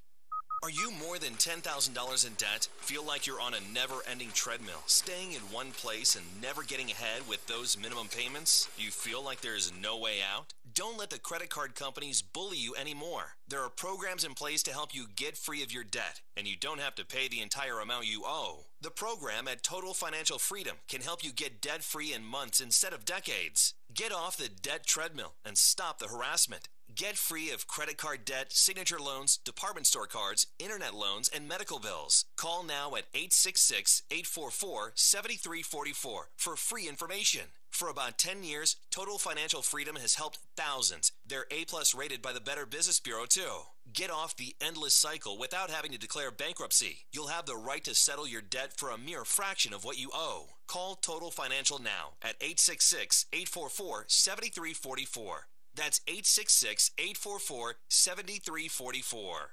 Are you more than $10,000 in debt? Feel like you're on a never-ending treadmill, staying in one place and never getting ahead with those minimum payments? You feel like there is no way out? Don't let the credit card companies bully you anymore. There are programs in place to help you get free of your debt, and you don't have to pay the entire amount you owe. The program at Total Financial Freedom can help you get debt-free in months instead of decades. Get off the debt treadmill and stop the harassment. Get free of credit card debt, signature loans, department store cards, internet loans, and medical bills. Call now at 866-844-7344 for free information. For about 10 years, Total Financial Freedom has helped thousands. They're A+ rated by the Better Business Bureau, too. Get off the endless cycle without having to declare bankruptcy. You'll have the right to settle your debt for a mere fraction of what you owe. Call Total Financial now at 866-844-7344. That's 866-844-7344.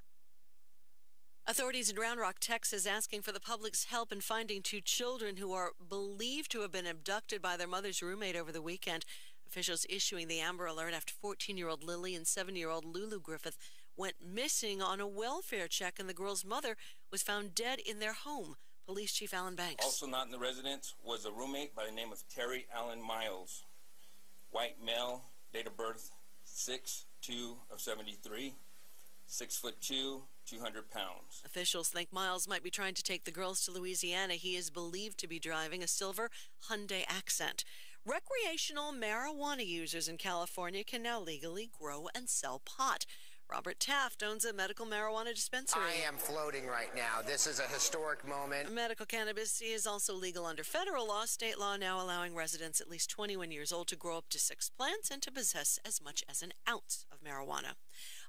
Authorities in Round Rock, Texas, asking for the public's help in finding 2 children who are believed to have been abducted by their mother's roommate over the weekend. Officials issuing the Amber Alert after 14-year-old Lily and 7-year-old Lulu Griffith went missing on a welfare check, and the girl's mother was found dead in their home. Police Chief Alan Banks. Also not in the residence was a roommate by the name of Terry Allen Miles. White male, date of birth 6/2/73, 6'2", 200 pounds. Officials think Miles might be trying to take the girls to Louisiana. He is believed to be driving a silver Hyundai Accent. Recreational marijuana users in California can now legally grow and sell pot. Robert Taft owns a medical marijuana dispensary. I am floating right now. This is a historic moment. Medical cannabis is also legal under federal law. State law now allowing residents at least 21 years old to grow up to 6 plants and to possess as much as an ounce of marijuana.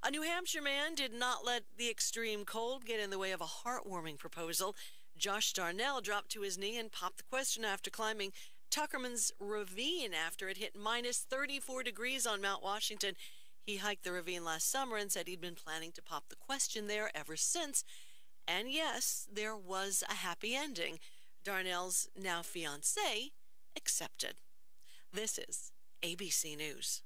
A New Hampshire man did not let the extreme cold get in the way of a heartwarming proposal. Josh Darnell dropped to his knee and popped the question after climbing Tuckerman's Ravine after it hit minus 34 degrees on Mount Washington. He hiked the ravine last summer and said he'd been planning to pop the question there ever since. And yes, there was a happy ending. Darnell's now fiancée accepted. This is ABC News.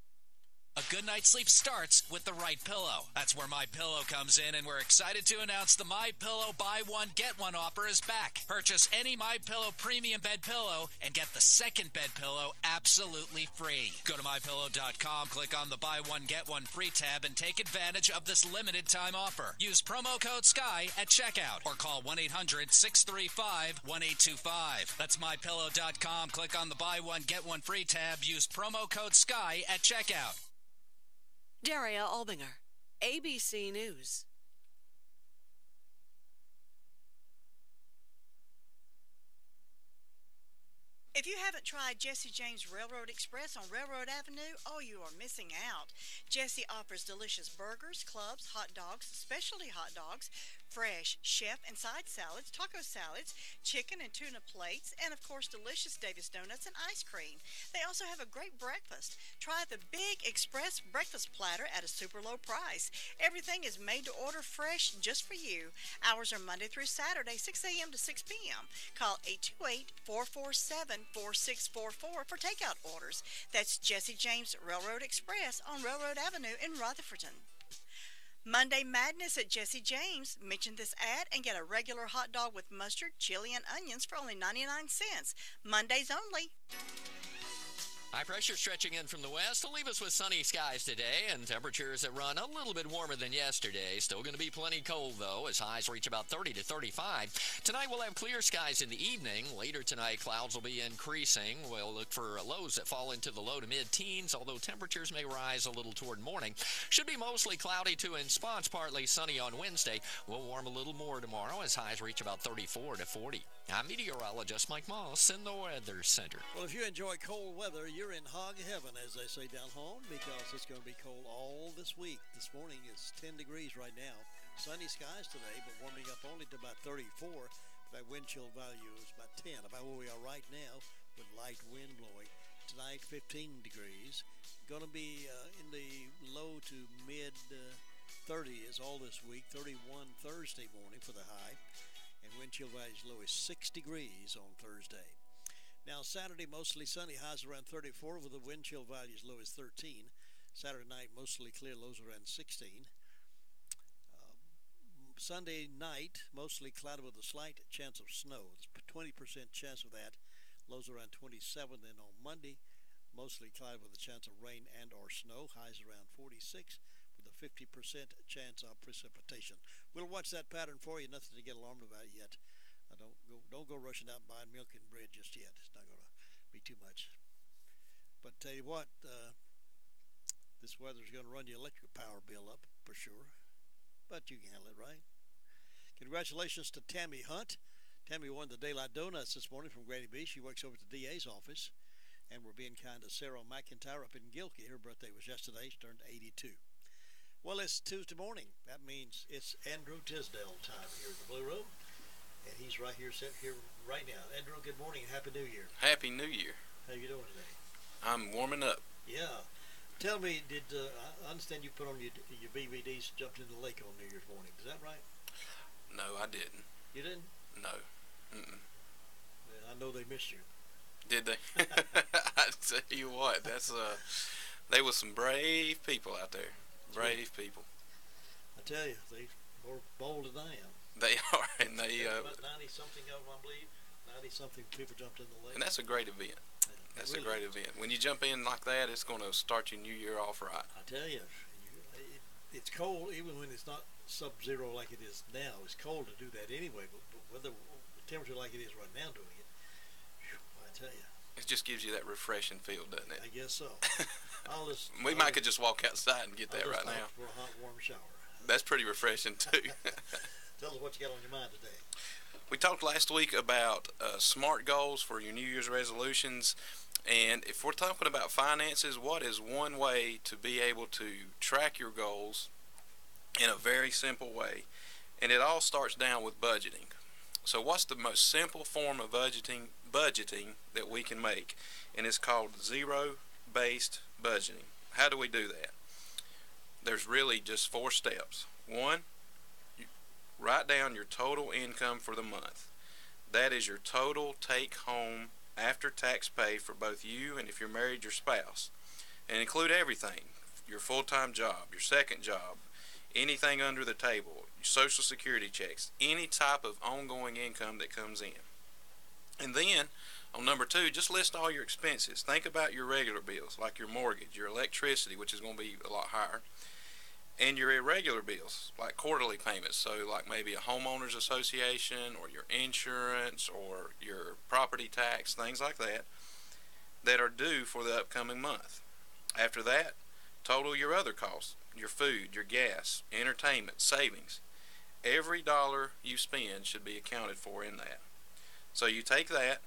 A good night's sleep starts with the right pillow. That's where MyPillow comes in, and we're excited to announce the MyPillow buy one get one offer is back. Purchase any MyPillow premium bed pillow and get the second bed pillow absolutely free. Go to MyPillow.com, click on the buy one get one free tab, and take advantage of this limited time offer. Use promo code SKY at checkout or call 1-800-635-1825. That's MyPillow.com, click on the buy one get one free tab, use promo code SKY at checkout. Daria Albinger, ABC News. If you haven't tried Jesse James Railroad Express on Railroad Avenue, oh, you are missing out. Jesse offers delicious burgers, clubs, hot dogs, specialty hot dogs, fresh chef and side salads, taco salads, chicken and tuna plates, and of course delicious Davis donuts and ice cream. They also have a great breakfast. Try the Big Express breakfast platter at a super low price. Everything is made to order fresh just for you. Hours are Monday through Saturday, 6 a.m. to 6 p.m. Call 828-447-4644 for takeout orders. That's Jesse James Railroad Express on Railroad Avenue in Rutherfordton. Monday Madness at Jesse James. Mention this ad and get a regular hot dog with mustard, chili, and onions for only 99 cents. Mondays only. High pressure stretching in from the west will leave us with sunny skies today and temperatures that run a little bit warmer than yesterday. Still going to be plenty cold, though, as highs reach about 30 to 35. Tonight we'll have clear skies in the evening. Later tonight, clouds will be increasing. We'll look for lows that fall into the low to mid-teens, although temperatures may rise a little toward morning. Should be mostly cloudy to in spots, partly sunny on Wednesday. We'll warm a little more tomorrow as highs reach about 34 to 40. I'm meteorologist Mike Moss in the Weather Center. Well, if you enjoy cold weather, you're in hog heaven, as they say down home, because it's going to be cold all this week. This morning is 10 degrees right now. Sunny skies today, but warming up only to about 34. That wind chill value is about 10, about where we are right now, with light wind blowing. Tonight, 15 degrees. Going to be in the low to mid 30s all this week. 31 Thursday morning for the high. And wind chill value as low as 6 degrees on Thursday. Now, Saturday, mostly sunny, highs around 34, with the wind chill value as low as 13. Saturday night, mostly clear, lows around 16. Sunday night, mostly cloudy with a slight chance of snow. There's a 20% chance of that, lows around 27. Then on Monday, mostly cloudy with a chance of rain and or snow, highs around 46, with a 50% chance of precipitation. We'll watch that pattern for you, nothing to get alarmed about yet. Don't go rushing out and buying milk and bread just yet. It's not going to be too much. But tell you what, this weather's going to run your electric power bill up for sure. But you can handle it, right? Congratulations to Tammy Hunt. Tammy won the Daylight Donuts this morning from Granny B. She works over at the DA's office. And we're being kind to Sarah McIntyre up in Gilkey. Her birthday was yesterday. She turned 82. Well, it's Tuesday morning. That means it's Andrew Tisdale time here in the Blue Room. And he's right here, sitting here right now. Andrew, good morning and Happy New Year. Happy New Year. How you doing today? I'm warming up. Yeah. Tell me, I understand you put on your BVDs, jumped in the lake on New Year's morning. Is that right? No, I didn't. You didn't? No. Mm-mm. Well, I know they missed you. Did they? I tell you what, they were some brave people out there. Brave people. I tell you, they're more bold than I am. They are, and they about 90-something of them, I believe. 90-something people jumped in the lake. And that's a great event. That's really a great event. When you jump in like that, it's going to start your new year off right. I tell you, it's cold even when it's not sub-zero like it is now, it's cold to do that anyway. But with the temperature like it is right now doing it, whew, I tell you. It just gives you that refreshing feel, doesn't it? I guess so. Could just walk outside and get that right now. For a hot, warm shower. That's pretty refreshing too. Tell us what you got on your mind today. We talked last week about SMART goals for your New Year's resolutions. And if we're talking about finances, what is one way to be able to track your goals in a very simple way? And it all starts down with budgeting. So what's the most simple form of budgeting that we can make? And it's called zero-based budgeting. How do we do that? There's really just 4 steps. 1, you write down your total income for the month. That is your total take-home after-tax pay for both you and, if you're married, your spouse. And include everything: your full-time job, your second job, anything under the table, your Social Security checks, any type of ongoing income that comes in. And then, on number 2, just list all your expenses. Think about your regular bills, like your mortgage, your electricity, which is going to be a lot higher, and your irregular bills, like quarterly payments, so like maybe a homeowners association or your insurance or your property tax, things like that, that are due for the upcoming month. After that, total your other costs, your food, your gas, entertainment, savings. Every dollar you spend should be accounted for in that. So you take that,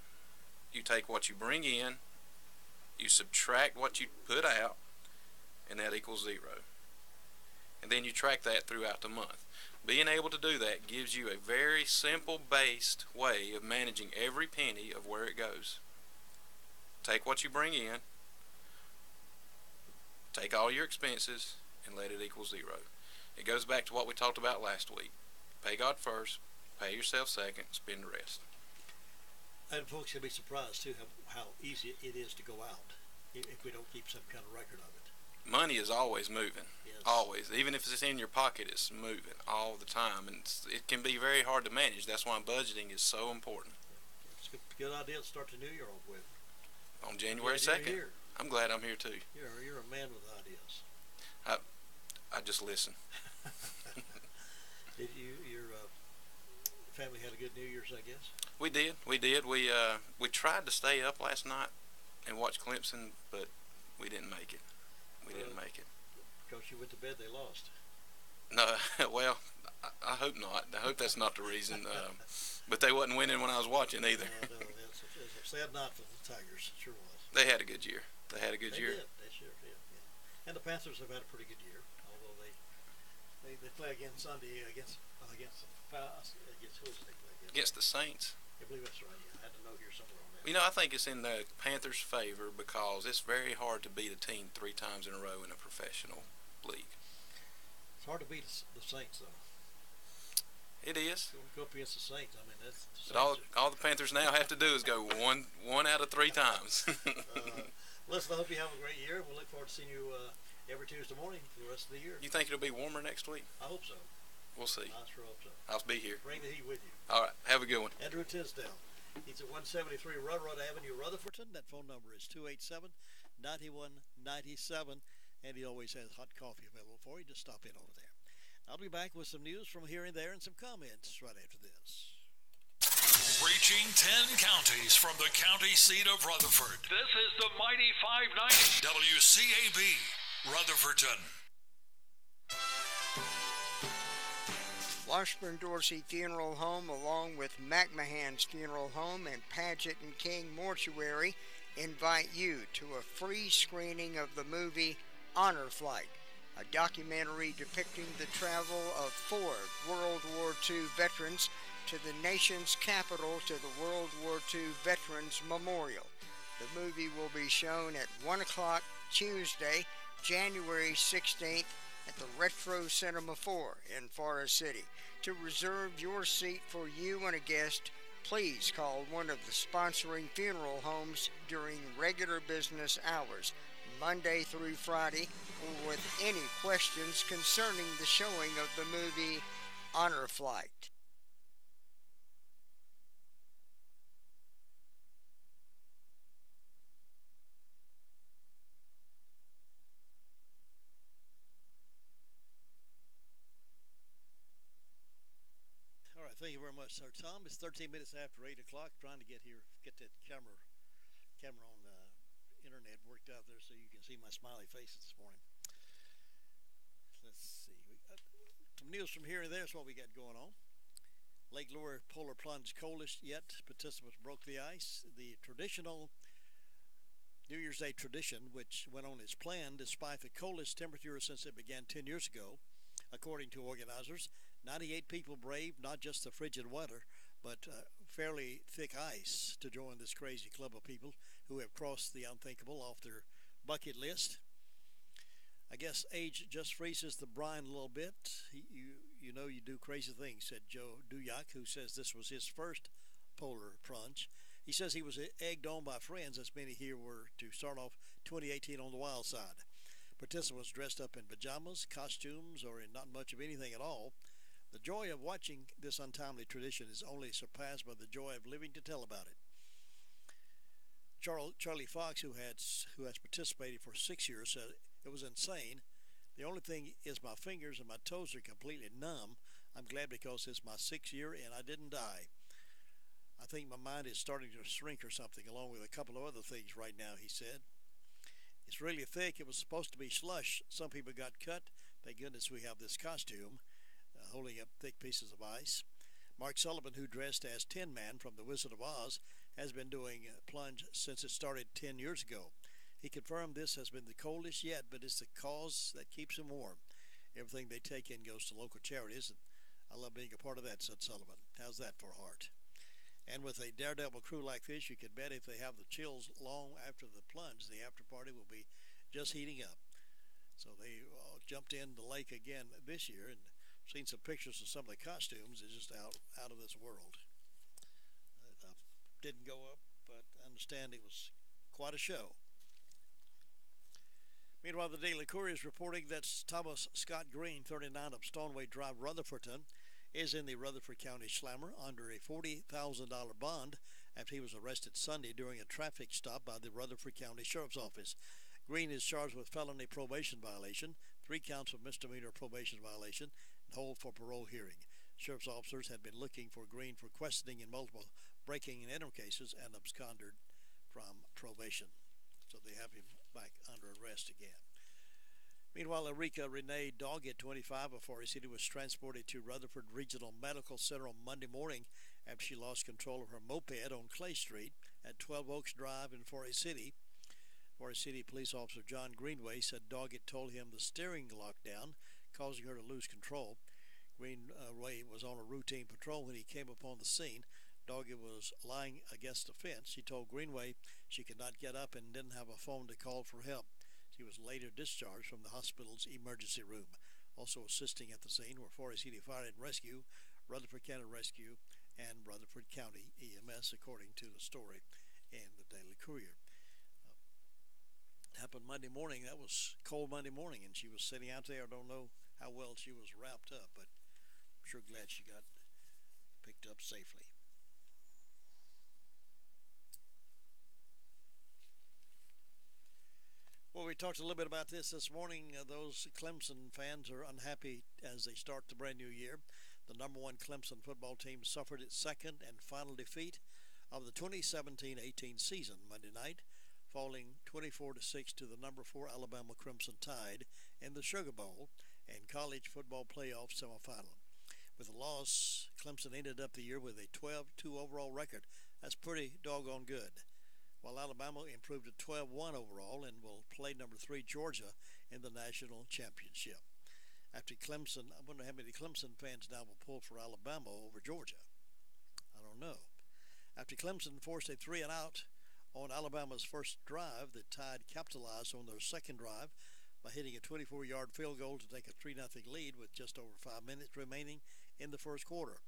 you take what you bring in, you subtract what you put out, and that equals 0. And then you track that throughout the month. Being able to do that gives you a very simple based way of managing every penny of where it goes. Take what you bring in, take all your expenses, and let it equal 0. It goes back to what we talked about last week. Pay God first, pay yourself second, spend the rest. And folks will be surprised too how easy it is to go out if we don't keep some kind of record of it. Money is always moving. Yes. Always. Even if it's in your pocket, it's moving all the time. And it can be very hard to manage. That's why budgeting is so important. It's a good idea to start the new year off with. On January 2nd. I'm glad I'm here too. You're a man with ideas. I just listen. Did your family had a good New Year's, I guess? We did. We tried to stay up last night and watch Clemson, but we didn't make it. Because you went to bed, they lost. No, well, I hope not. I hope that's not the reason. But they wasn't winning when I was watching either. No, it's a sad night for the Tigers. It sure was. They had a good year. They did. They sure did. Yeah. And the Panthers have had a pretty good year, although they play again Sunday against who did they play against? Against the Saints. I believe that's right. Yeah, I had to know here somewhere on that. You know, I think it's in the Panthers' favor because it's very hard to beat a team 3 times in a row in a professional league. It's hard to beat the Saints, though. It is. Go up against the Saints. I mean, that's but all the Panthers now have to do is go one out of 3 times. Listen, I hope you have a great year. We'll look forward to seeing you every Tuesday morning for the rest of the year. You think it'll be warmer next week? I hope so. We'll see. I sure hope so. I'll be here. Bring the heat with you. All right. Have a good one. Andrew Tisdale. He's at 173 Railroad Avenue, Rutherfordton. That phone number is 287-9197. And he always has hot coffee available for you. Just stop in over there. I'll be back with some news from here and there and some comments right after this. Reaching 10 counties from the county seat of Rutherford. This is the Mighty 590 WCAB, Rutherfordton. Washburn-Dorsey Funeral Home, along with McMahon's Funeral Home and Paget and King Mortuary, invite you to a free screening of the movie Honor Flight, a documentary depicting the travel of 4 World War II veterans to the nation's capital to the World War II Veterans Memorial. The movie will be shown at 1 o'clock Tuesday, January 16th at the Retro Cinema 4 in Forest City. To reserve your seat for you and a guest, please call one of the sponsoring funeral homes during regular business hours, Monday through Friday, or with any questions concerning the showing of the movie Honor Flight. Sir Tom. It's 13 minutes after 8 o'clock. Trying to get that camera on the internet worked out there so you can see my smiley face this morning. Let's see. We got some news from here and there. That's what we got going on. Lake Lure polar plunge coldest yet. Participants broke the ice. The traditional New Year's Day tradition, which went on as planned despite the coldest temperature since it began 10 years ago. According to organizers, 98 people braved not just the frigid weather, but fairly thick ice to join this crazy club of people who have crossed the unthinkable off their bucket list. I guess age just freezes the brine a little bit. You know you do crazy things, said Joe Duyak, who says this was his first polar plunge. He says he was egged on by friends, as many here were, to start off 2018 on the wild side. Participants dressed up in pajamas, costumes, or in not much of anything at all. The joy of watching this untimely tradition is only surpassed by the joy of living to tell about it. Charlie Fox, who has participated for 6 years, said it was insane. The only thing is my fingers and my toes are completely numb. I'm glad because it's my 6th year and I didn't die. I think my mind is starting to shrink or something, along with a couple of other things right now, he said. It's really thick. It was supposed to be slush. Some people got cut. Thank goodness we have this costume, holding up thick pieces of ice. Mark Sullivan, who dressed as Tin Man from The Wizard of Oz, has been doing plunge since it started 10 years ago. He confirmed this has been the coldest yet, but it's the cause that keeps him warm. Everything they take in goes to local charities, and I love being a part of that, said Sullivan. How's that for heart? And with a daredevil crew like this, you can bet if they have the chills long after the plunge, the after party will be just heating up. So they jumped in the lake again this year, and seen some pictures of some of the costumes. It's just out of this world. Didn't go up, but I understand it was quite a show. Meanwhile, the Daily Courier is reporting that Thomas Scott Green, 39 of Stoneway Drive, Rutherfordton, is in the Rutherford County Slammer under a $40,000 bond after he was arrested Sunday during a traffic stop by the Rutherford County Sheriff's Office. Green is charged with felony probation violation, 3 counts of misdemeanor probation violation, and hold for parole hearing. Sheriff's officers had been looking for Green for questioning in multiple breaking and enter cases and absconded from probation. So they have him back under arrest again. Meanwhile, Erika Renee Doggett, 25 of Forest City, was transported to Rutherford Regional Medical Center on Monday morning after she lost control of her moped on Clay Street at 12 Oaks Drive in Forest City. Forest City Police Officer John Greenway said Doggett told him the steering locked down, causing her to lose control. Greenway was on a routine patrol when he came upon the scene. Doggett was lying against a fence. He told Greenway she could not get up and didn't have a phone to call for help. She was later discharged from the hospital's emergency room. Also assisting at the scene were Forest City Fire and Rescue, Rutherford County Rescue, and Rutherford County EMS, according to the story in the Daily Courier. It happened Monday morning. That was cold Monday morning, and she was sitting out there. I don't know how well she was wrapped up, but I'm sure glad she got picked up safely. Well, we talked a little bit about this morning. Those Clemson fans are unhappy as they start the brand new year. The number 1 Clemson football team suffered its second and final defeat of the 2017-18 season Monday night, falling 24-6 to the number 4 Alabama Crimson Tide in the Sugar Bowl and college football playoff semifinal. With a loss, Clemson ended up the year with a 12-2 overall record. That's pretty doggone good. While Alabama improved to 12-1 overall and will play number 3 Georgia in the national championship. After Clemson, I wonder how many Clemson fans now will pull for Alabama over Georgia. I don't know. After Clemson forced a 3-and-out on Alabama's first drive, the Tide capitalized on their second drive by hitting a 24-yard field goal to take a 3-0 lead with just over 5 minutes remaining in the first quarter.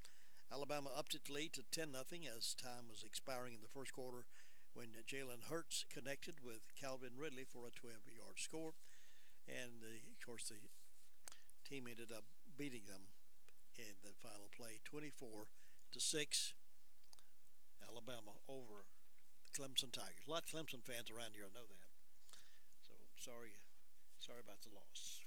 Alabama upped its lead to 10-0 as time was expiring in the first quarter when Jalen Hurts connected with Calvin Ridley for a 12-yard score. And, of course, the team ended up beating them in the final play, 24-6, Alabama over the Clemson Tigers. A lot of Clemson fans around here know that. So, sorry about the loss.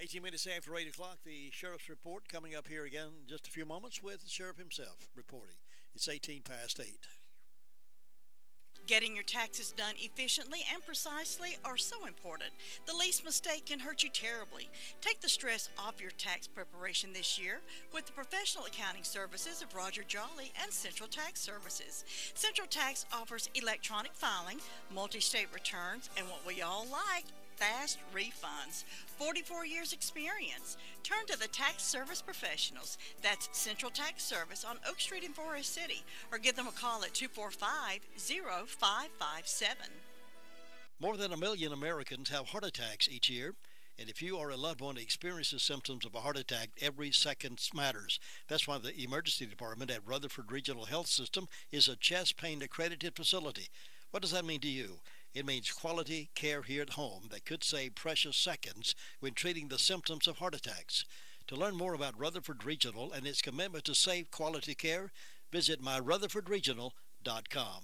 18 minutes after 8 o'clock, the Sheriff's Report coming up here again in just a few moments with the Sheriff himself reporting. It's 18 past 8. Getting your taxes done efficiently and precisely are so important. The least mistake can hurt you terribly. Take the stress off your tax preparation this year with the professional accounting services of Roger Jolly and Central Tax Services. Central Tax offers electronic filing, multi-state returns, and what we all like, fast refunds. 44 years experience. Turn to the tax service professionals. That's Central Tax Service on Oak Street in Forest City, or give them a call at 245-0557. More than 1 million Americans have heart attacks each year. And if you or a loved one experiences symptoms of a heart attack, every second matters. That's why the emergency department at Rutherford Regional Health System is a chest pain accredited facility. What does that mean to you? It means quality care here at home that could save precious seconds when treating the symptoms of heart attacks. To learn more about Rutherford Regional and its commitment to safe quality care, visit myrutherfordregional.com.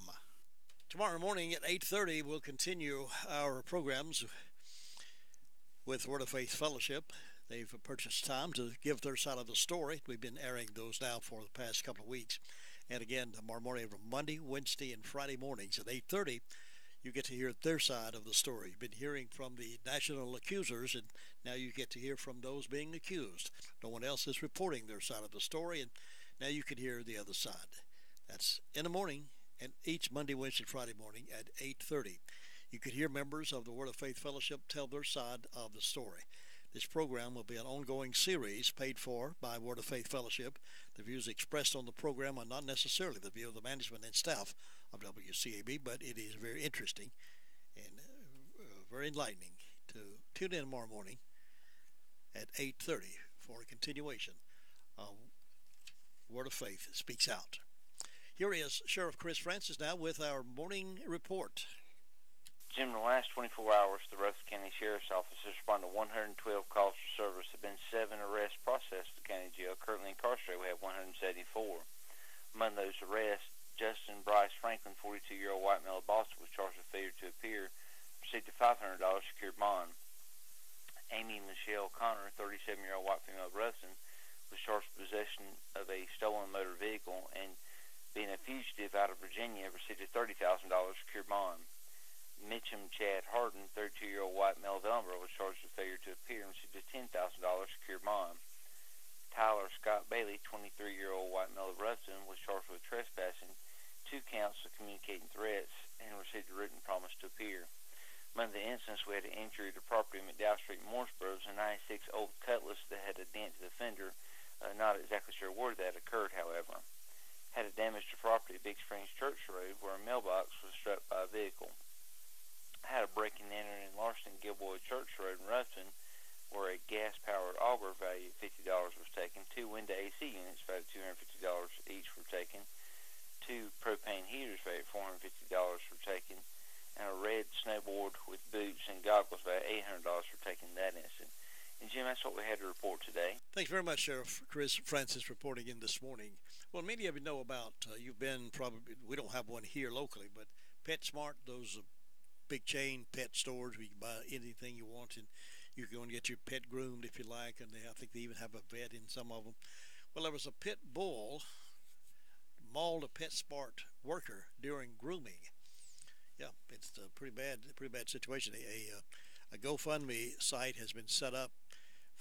Tomorrow morning at 8:30, we'll continue our programs with Word of Faith Fellowship. They've purchased time to give their side of the story. We've been airing those now for the past couple of weeks. And again, tomorrow morning, every Monday, Wednesday, and Friday mornings at 8:30, you get to hear their side of the story. You've been hearing from the national accusers, and now you get to hear from those being accused. No one else is reporting their side of the story, and now you can hear the other side. That's in the morning, and each Monday, Wednesday, Friday morning at 8:30. You could hear members of the Word of Faith Fellowship tell their side of the story. This program will be an ongoing series paid for by Word of Faith Fellowship. The views expressed on the program are not necessarily the view of the management and staff of WCAB, but it is very interesting and very enlightening to tune in tomorrow morning at 8:30 for a continuation of Word of Faith Speaks Out. Here is Sheriff Chris Francis now with our morning report. Jim, in the last 24 hours, the Rutherford County Sheriff's Office has responded to 112 calls for service. There have been 7 arrests processed at the county jail. Currently incarcerated, we have 174. Among those arrests, Justin Bryce Franklin, 42-year-old white male of Boston, was charged with failure to appear, received a $500 secured bond. Amy Michelle Connor, 37-year-old white female of Ruston, was charged with possession of a stolen motor vehicle and being a fugitive out of Virginia, received a $30,000 secured bond. Mitchum Chad Harden, 32-year-old white male of Ellenboro, was charged with failure to appear and received a $10,000 secured bond. Tyler Scott Bailey, 23-year-old white male of Ruston, was charged with trespassing, 2 counts of communicating threats, and received a written promise to appear. Among the incidents, we had an injury to property in McDowell Street, Mooresboro. It was a 96 old Cutlass that had a dent to the fender. Not exactly sure where that occurred, however. Had a damage to property at Big Springs Church Road, where a mailbox was struck by a vehicle. Had a break-in and enter in Larson Gilboy Church Road in Ruston, where a gas-powered auger valued at $50 was taken. 2 window AC units valued at $250 each were taken. 2 propane heaters valued at $450 were taken. And a red snowboard with boots and goggles valued at $800 were taken in that incident. And Jim, that's what we had to report today. Thanks very much, Sheriff Chris Francis, reporting in this morning. Well, many of you know about, you've been probably, we don't have one here locally, but PetSmart, those big chain pet stores where you can buy anything you want, and you can go and get your pet groomed if you like, and I think they even have a vet in some of them. Well, there was a pit bull mauled a PetSmart worker during grooming. Yeah, it's a pretty bad situation. A GoFundMe site has been set up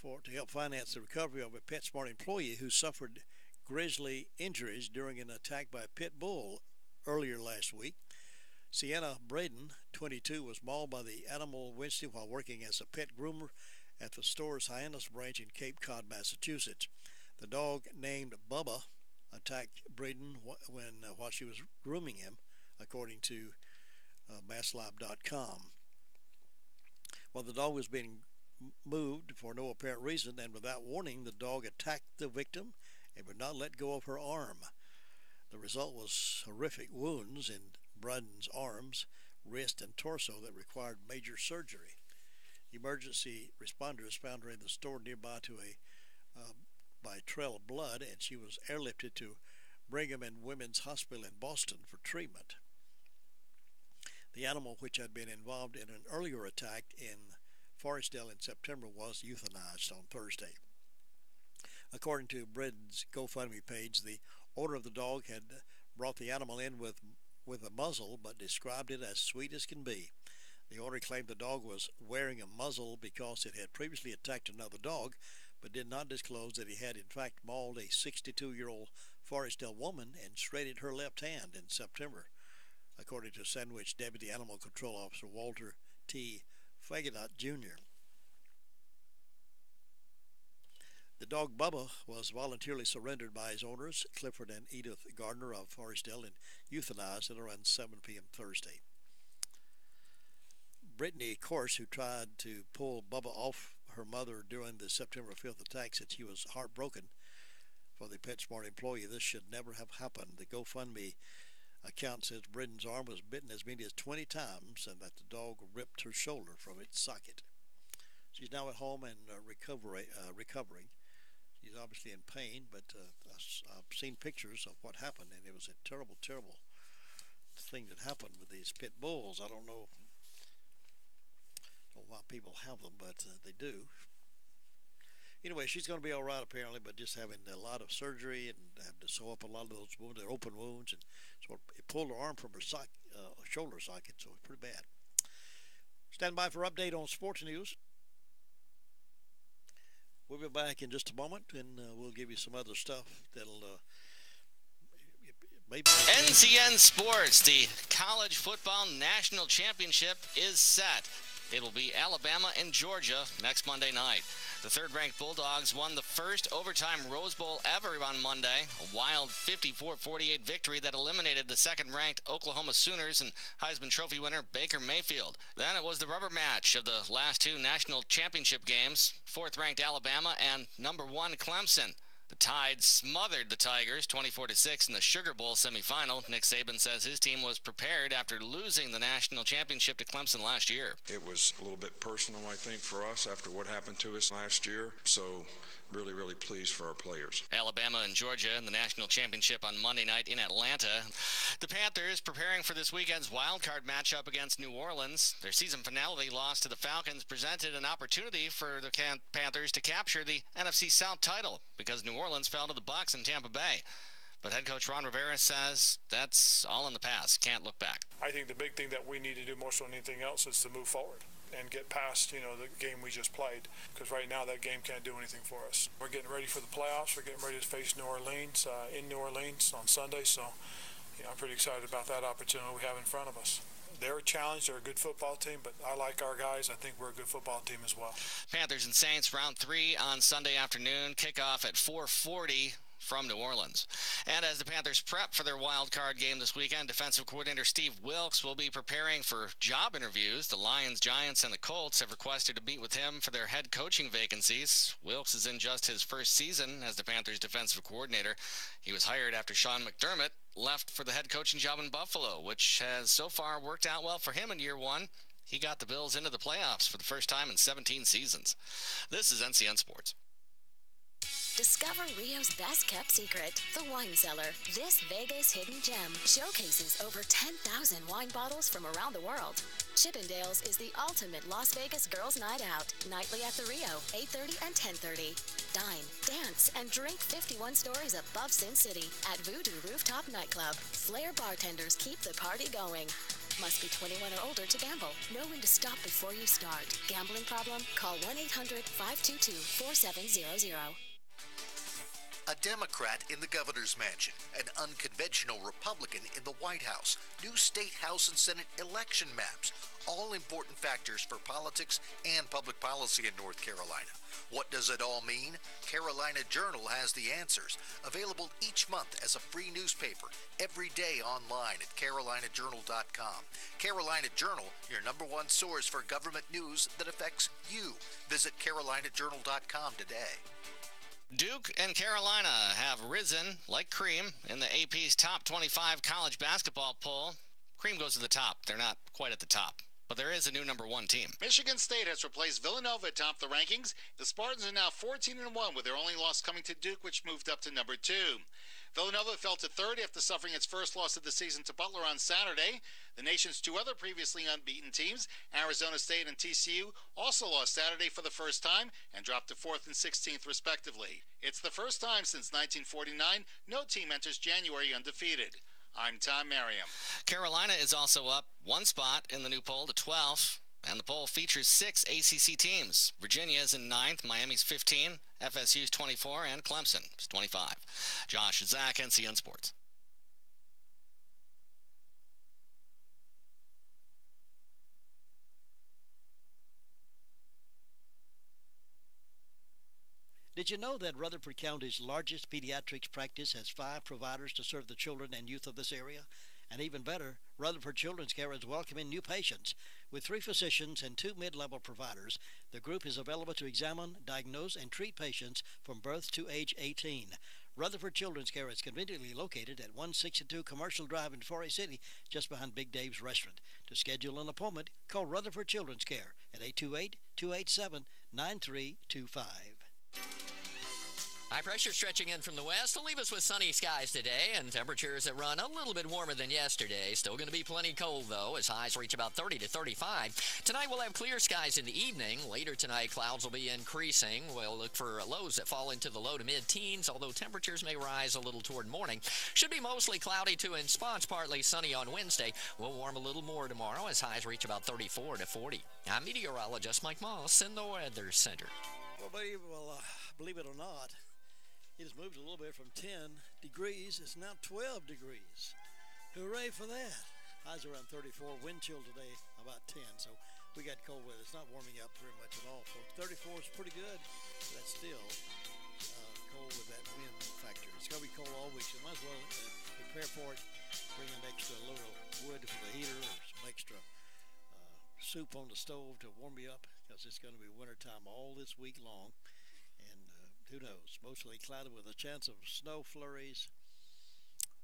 to help finance the recovery of a PetSmart employee who suffered grisly injuries during an attack by a pit bull earlier last week. Sienna Braden, 22, was mauled by the animal Wednesday while working as a pet groomer at the store's Hyannis branch in Cape Cod, Massachusetts. The dog, named Bubba, attacked Braden while she was grooming him, according to masslab.com. While the dog was being moved for no apparent reason and without warning, the dog attacked the victim and would not let go of her arm. The result was horrific wounds in Braden's arms, wrist, and torso that required major surgery. Emergency responders found her in the store nearby by a trail of blood, and she was airlifted to Brigham and Women's Hospital in Boston for treatment. The animal, which had been involved in an earlier attack in Forestdale in September was euthanized on Thursday. According to Braden's GoFundMe page, the owner of the dog had brought the animal in with a muzzle, but described it as sweet as can be. The owner claimed the dog was wearing a muzzle because it had previously attacked another dog, but did not disclose that he had in fact mauled a 62-year-old Forestdale woman and shredded her left hand in September, according to Sandwich Deputy Animal Control Officer Walter T. Fagadot Jr. The dog Bubba was voluntarily surrendered by his owners, Clifford and Edith Gardner of Forestdale, and euthanized at around 7 p.m. Thursday. Brittany Corse, who tried to pull Bubba off her mother during the September 5th attack, said she was heartbroken for the PetSmart employee. This should never have happened. The GoFundMe account says Brittain's arm was bitten as many as 20 times and that the dog ripped her shoulder from its socket. She's now at home and recovering. She's obviously in pain, but I've seen pictures of what happened, and it was a terrible, terrible thing that happened with these pit bulls. I don't know why people have them, but they do. Anyway, she's going to be all right apparently, but just having a lot of surgery and having to sew up a lot of those wounds, they're open wounds, and so it pulled her arm from her shoulder socket, so it's pretty bad. Stand by for update on sports news. We'll be back in just a moment, and we'll give you some other stuff that'll maybe. NCN Sports, the College Football National Championship is set. It'll be Alabama and Georgia next Monday night. The third-ranked Bulldogs won the first overtime Rose Bowl ever on Monday, a wild 54-48 victory that eliminated the second-ranked Oklahoma Sooners and Heisman Trophy winner Baker Mayfield. Then it was the rubber match of the last two national championship games, fourth-ranked Alabama and number 1 Clemson. The Tide smothered the Tigers 24-6 in the Sugar Bowl semifinal. Nick Saban says his team was prepared after losing the national championship to Clemson last year. It was a little bit personal, I think, for us after what happened to us last year. So really, really pleased for our players. Alabama and Georgia in the national championship on Monday night in Atlanta. The Panthers preparing for this weekend's wildcard matchup against New Orleans. Their season finale loss to the Falcons presented an opportunity for the Panthers to capture the NFC South title because New Orleans fell to the Bucs in Tampa Bay. But head coach Ron Rivera says that's all in the past. Can't look back. I think the big thing that we need to do more so than anything else is to move forward and get past, the game we just played, because right now that game can't do anything for us. We're getting ready for the playoffs. We're getting ready to face New Orleans in New Orleans on Sunday, so I'm pretty excited about that opportunity we have in front of us. They're a challenge. They're a good football team, but I like our guys. I think we're a good football team as well. Panthers and Saints round 3 on Sunday afternoon. Kickoff at 4:40 from New Orleans. And as the Panthers prep for their wild card game this weekend, defensive coordinator Steve Wilks will be preparing for job interviews. The Lions, Giants, and the Colts have requested to meet with him for their head coaching vacancies. Wilks is in just his first season as the Panthers defensive coordinator. He was hired after Sean McDermott left for the head coaching job in Buffalo, which has so far worked out well for him in year 1. He got the Bills into the playoffs for the first time in 17 seasons. This is NCN Sports. Discover Rio's best-kept secret, the wine cellar. This Vegas hidden gem showcases over 10,000 wine bottles from around the world. Chippendales is the ultimate Las Vegas girls' night out, nightly at the Rio, 8:30 and 10:30. Dine, dance, and drink 51 stories above Sin City at Voodoo Rooftop Nightclub. Flair bartenders keep the party going. Must be 21 or older to gamble. Know when to stop before you start. Gambling problem? Call 1-800-522-4700. A Democrat in the governor's mansion, an unconventional Republican in the White House, new state, House, and Senate election maps, all important factors for politics and public policy in North Carolina. What does it all mean? Carolina Journal has the answers, available each month as a free newspaper, every day online at carolinajournal.com. Carolina Journal, your #1 source for government news that affects you. Visit carolinajournal.com today. Duke and Carolina have risen like cream in the AP's top 25 college basketball poll. Cream goes to the top. They're not quite at the top, but there is a new #1 team. Michigan State has replaced Villanova atop the rankings. The Spartans are now 14-1 with their only loss coming to Duke, which moved up to #2. Villanova fell to third after suffering its first loss of the season to Butler on Saturday. The nation's two other previously unbeaten teams, Arizona State and TCU, also lost Saturday for the first time and dropped to 4th and 16th respectively. It's the first time since 1949 no team enters January undefeated. I'm Tom Merriam. Carolina is also up one spot in the new poll to 12th. And the poll features 6 ACC teams. Virginia is in 9th, Miami's 15, FSU's 24, and Clemson is 25. Josh Zach, NCN Sports. Did you know that Rutherford County's largest pediatrics practice has 5 providers to serve the children and youth of this area? And even better, Rutherford Children's Care is welcoming new patients. With 3 physicians and 2 mid-level providers, the group is available to examine, diagnose, and treat patients from birth to age 18. Rutherford Children's Care is conveniently located at 162 Commercial Drive in Forest City, just behind Big Dave's Restaurant. To schedule an appointment, call Rutherford Children's Care at 828-287-9325. High pressure stretching in from the west will leave us with sunny skies today and temperatures that run a little bit warmer than yesterday. Still going to be plenty cold, though, as highs reach about 30 to 35. Tonight we'll have clear skies in the evening. Later tonight, clouds will be increasing. We'll look for lows that fall into the low to mid-teens, although temperatures may rise a little toward morning. Should be mostly cloudy to in spots, partly sunny on Wednesday. We'll warm a little more tomorrow as highs reach about 34 to 40. I'm meteorologist Mike Moss in the Weather Center. Well, believe it or not, it has moved a little bit from 10 degrees. It's now 12 degrees. Hooray for that. Highs around 34. Wind chill today about 10. So we got cold weather. It's not warming up very much at all, folks. 34 is pretty good. But that's still cold with that wind factor. It's going to be cold all week. So might as well prepare for it. Bring an extra load of wood for the heater or some extra soup on the stove to warm you up, because it's going to be wintertime all this week long. Who knows? Mostly cloudy with a chance of snow flurries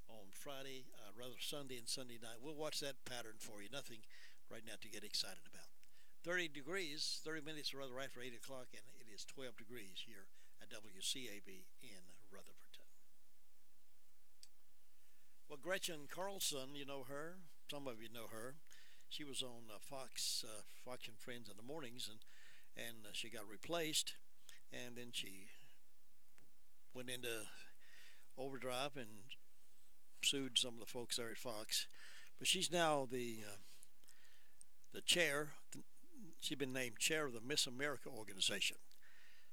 on Friday, rather Sunday and Sunday night. We'll watch that pattern for you. Nothing right now to get excited about. 30 degrees, 30 minutes rather after 8 o'clock, and it is 12 degrees here at WCAB in Rutherford. Well, Gretchen Carlson, you know her. Some of you know her. She was on Fox and Friends in the mornings, and she got replaced, and then she went into overdrive and sued some of the folks there at Fox. But she's now the chair. She's been named chair of the Miss America organization.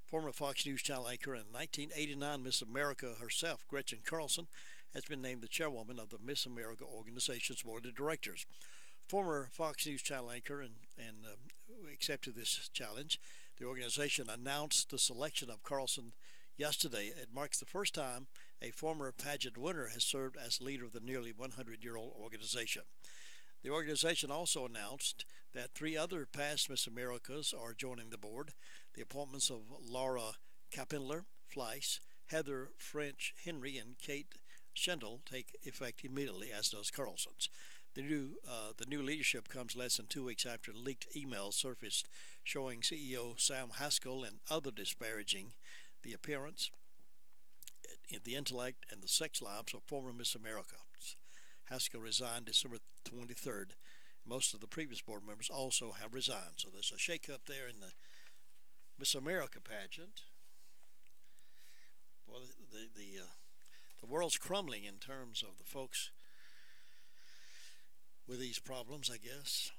Former Fox News Channel anchor and 1989 Miss America herself, Gretchen Carlson, has been named the chairwoman of the Miss America organization's board of directors. Former Fox News Channel anchor and accepted this challenge. The organization announced the selection of Carlson yesterday. It marks the first time a former pageant winner has served as leader of the nearly 100-year-old organization. The organization also announced that 3 other past Miss Americas are joining the board. The appointments of Laura Kapinler Fleiss, Heather French Henry, and Kate Schendel take effect immediately, as does Carlson's. The new leadership comes less than 2 weeks after leaked emails surfaced showing CEO Sam Haskell and other disparaging the appearance, the intellect, and the sex lives of former Miss America. Haskell resigned December 23rd. Most of the previous board members also have resigned. So there's a shake-up there in the Miss America pageant. Well, the world's crumbling in terms of the folks with these problems, I guess.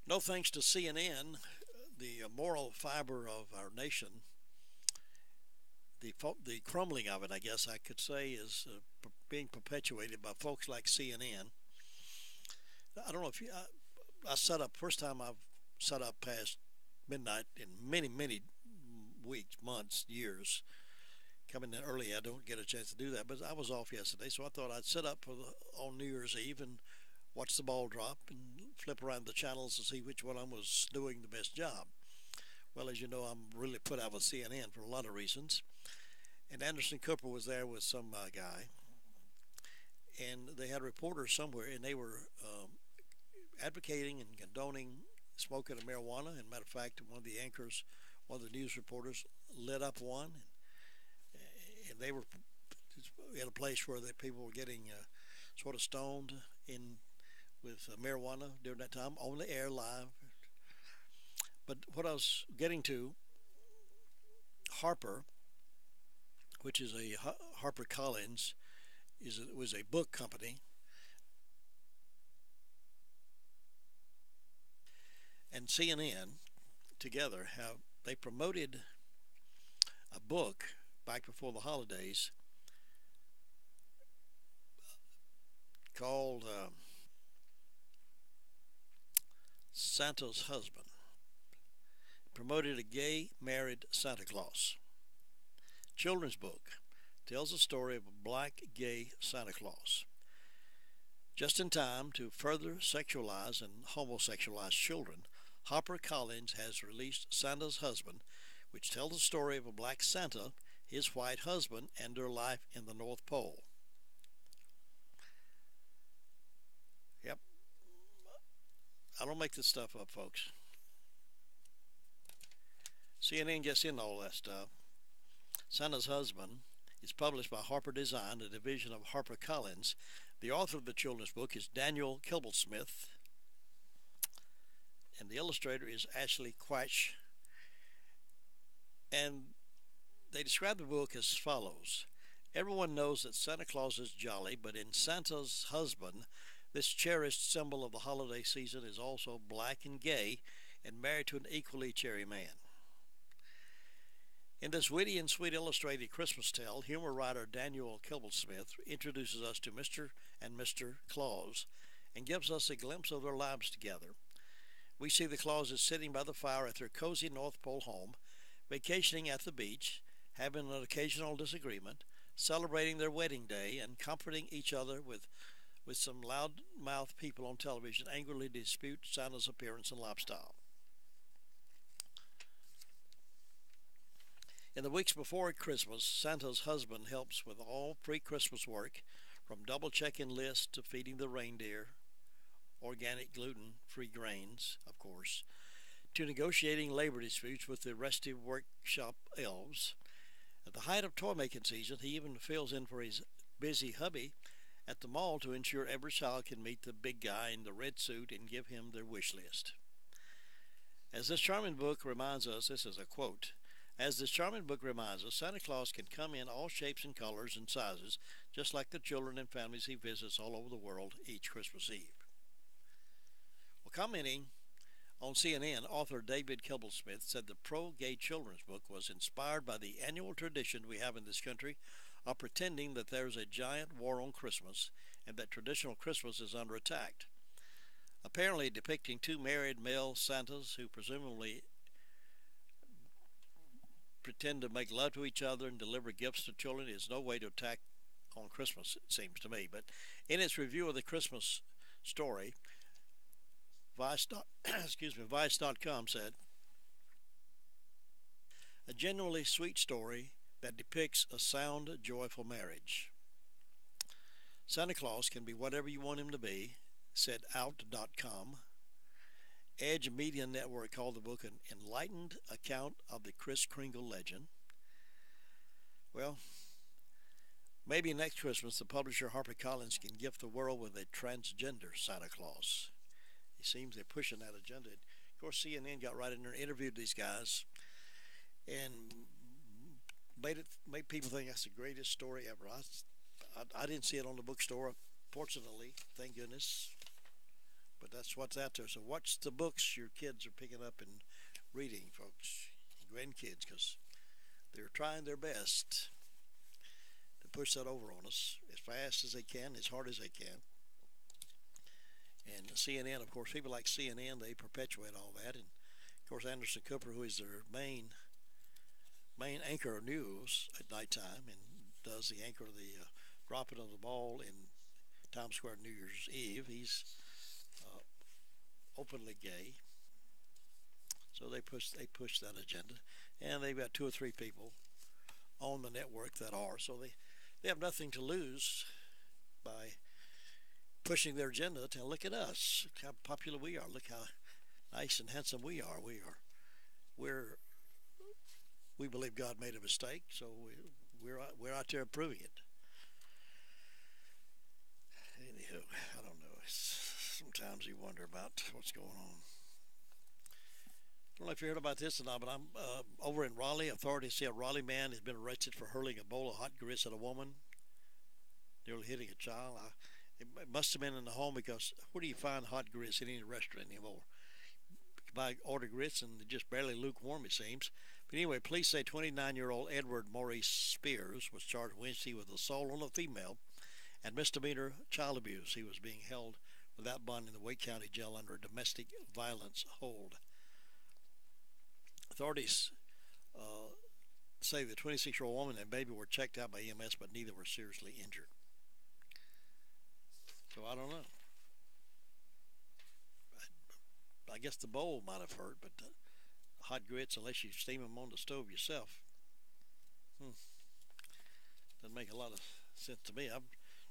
No thanks to CNN, the moral fiber of our nation, the crumbling of it, I guess I could say, is being perpetuated by folks like CNN. I don't know if I set up, first time I've set up past midnight in many, many weeks, months, years. Coming in early, I don't get a chance to do that, but I was off yesterday, so I thought I'd set up on New Year's Eve and watch the ball drop and flip around the channels to see which one I was doing the best job. Well, as you know, I'm really put out with CNN for a lot of reasons. And Anderson Cooper was there with some guy, and they had reporters somewhere, and they were advocating and condoning smoking of marijuana. And matter of fact, one of the anchors, one of the news reporters, lit up one, and they were at a place where the people were getting sort of stoned in with marijuana during that time on the air live. But what I was getting to, Harper, which is a Harper Collins, was a book company, and CNN together they promoted a book back before the holidays called Santa's Husband. Promoted a gay married Santa Claus. Children's book tells the story of a black gay Santa Claus. Just in time to further sexualize and homosexualize children, HarperCollins has released Santa's Husband, which tells the story of a black Santa, his white husband, and their life in the North Pole. Yep. I don't make this stuff up, folks. CNN gets into all that stuff. Santa's Husband is published by Harper Design, a division of HarperCollins. The author of the children's book is Daniel Kibblesmith, and the illustrator is Ashley Quach. And they describe the book as follows. Everyone knows that Santa Claus is jolly, but in Santa's Husband, this cherished symbol of the holiday season is also black and gay and married to an equally cheery man. In this witty and sweet illustrated Christmas tale, humor writer Daniel Kibblesmith introduces us to Mr. and Mr. Claus and gives us a glimpse of their lives together. We see the Clauses sitting by the fire at their cozy North Pole home, vacationing at the beach, having an occasional disagreement, celebrating their wedding day, and comforting each other with some loud-mouthed people on television angrily dispute Santa's appearance and lifestyle. In the weeks before Christmas, Santa's Husband helps with all pre-Christmas work, from double-checking lists to feeding the reindeer, organic gluten-free grains, of course, to negotiating labor disputes with the restive workshop elves. At the height of toy-making season, he even fills in for his busy hubby at the mall to ensure every child can meet the big guy in the red suit and give him their wish list. As this charming book reminds us, this is a quote, as this charming book reminds us, Santa Claus can come in all shapes and colors and sizes, just like the children and families he visits all over the world each Christmas Eve. Well, commenting on CNN, author David Kibblesmith said the pro-gay children's book was inspired by the annual tradition we have in this country of pretending that there's a giant war on Christmas and that traditional Christmas is under attack. Apparently depicting two married male Santas who presumably pretend to make love to each other and deliver gifts to children is no way to attack on Christmas, it seems to me. But in its review of the Christmas story, Vice.com said, a genuinely sweet story that depicts a sound, joyful marriage. Santa Claus can be whatever you want him to be, said Out.com. Edge Media Network called the book an enlightened account of the Kris Kringle legend. Well, maybe next Christmas the publisher HarperCollins can gift the world with a transgender Santa Claus. It seems they're pushing that agenda. Of course, CNN got right in there and interviewed these guys and made people think that's the greatest story ever. I didn't see it on the bookstore, fortunately, thank goodness. But that's what's out there. So watch the books your kids are picking up and reading, folks, your grandkids, because they're trying their best to push that over on us as fast as they can, as hard as they can. And CNN, of course, people like CNN, they perpetuate all that. And, of course, Anderson Cooper, who is their main anchor of news at nighttime and does the anchor of the dropping of the ball in Times Square New Year's Eve, he's openly gay, so they push that agenda, and they've got 2 or 3 people on the network that are, so they have nothing to lose by pushing their agenda. To look at us, look how popular we are, look how nice and handsome we are. We're we believe God made a mistake, so we're out there proving it. Anywho, I don't know. Sometimes you wonder about what's going on. I don't know if you heard about this or not, but I'm over in Raleigh. Authorities say a Raleigh man has been arrested for hurling a bowl of hot grits at a woman, nearly hitting a child. It must have been in the home, because where do you find hot grits in any restaurant anymore? You buy order grits and they're just barely lukewarm, it seems. But anyway, police say 29-year-old Edward Maurice Spears was charged Wednesday with assault on a female and misdemeanor child abuse. He was being held without bond in the Wake County Jail under a domestic violence hold. Authorities say the 26-year-old woman and baby were checked out by EMS, but neither were seriously injured. So I don't know. I guess the bowl might have hurt, but hot grits, unless you steam them on the stove yourself, doesn't make a lot of sense to me. I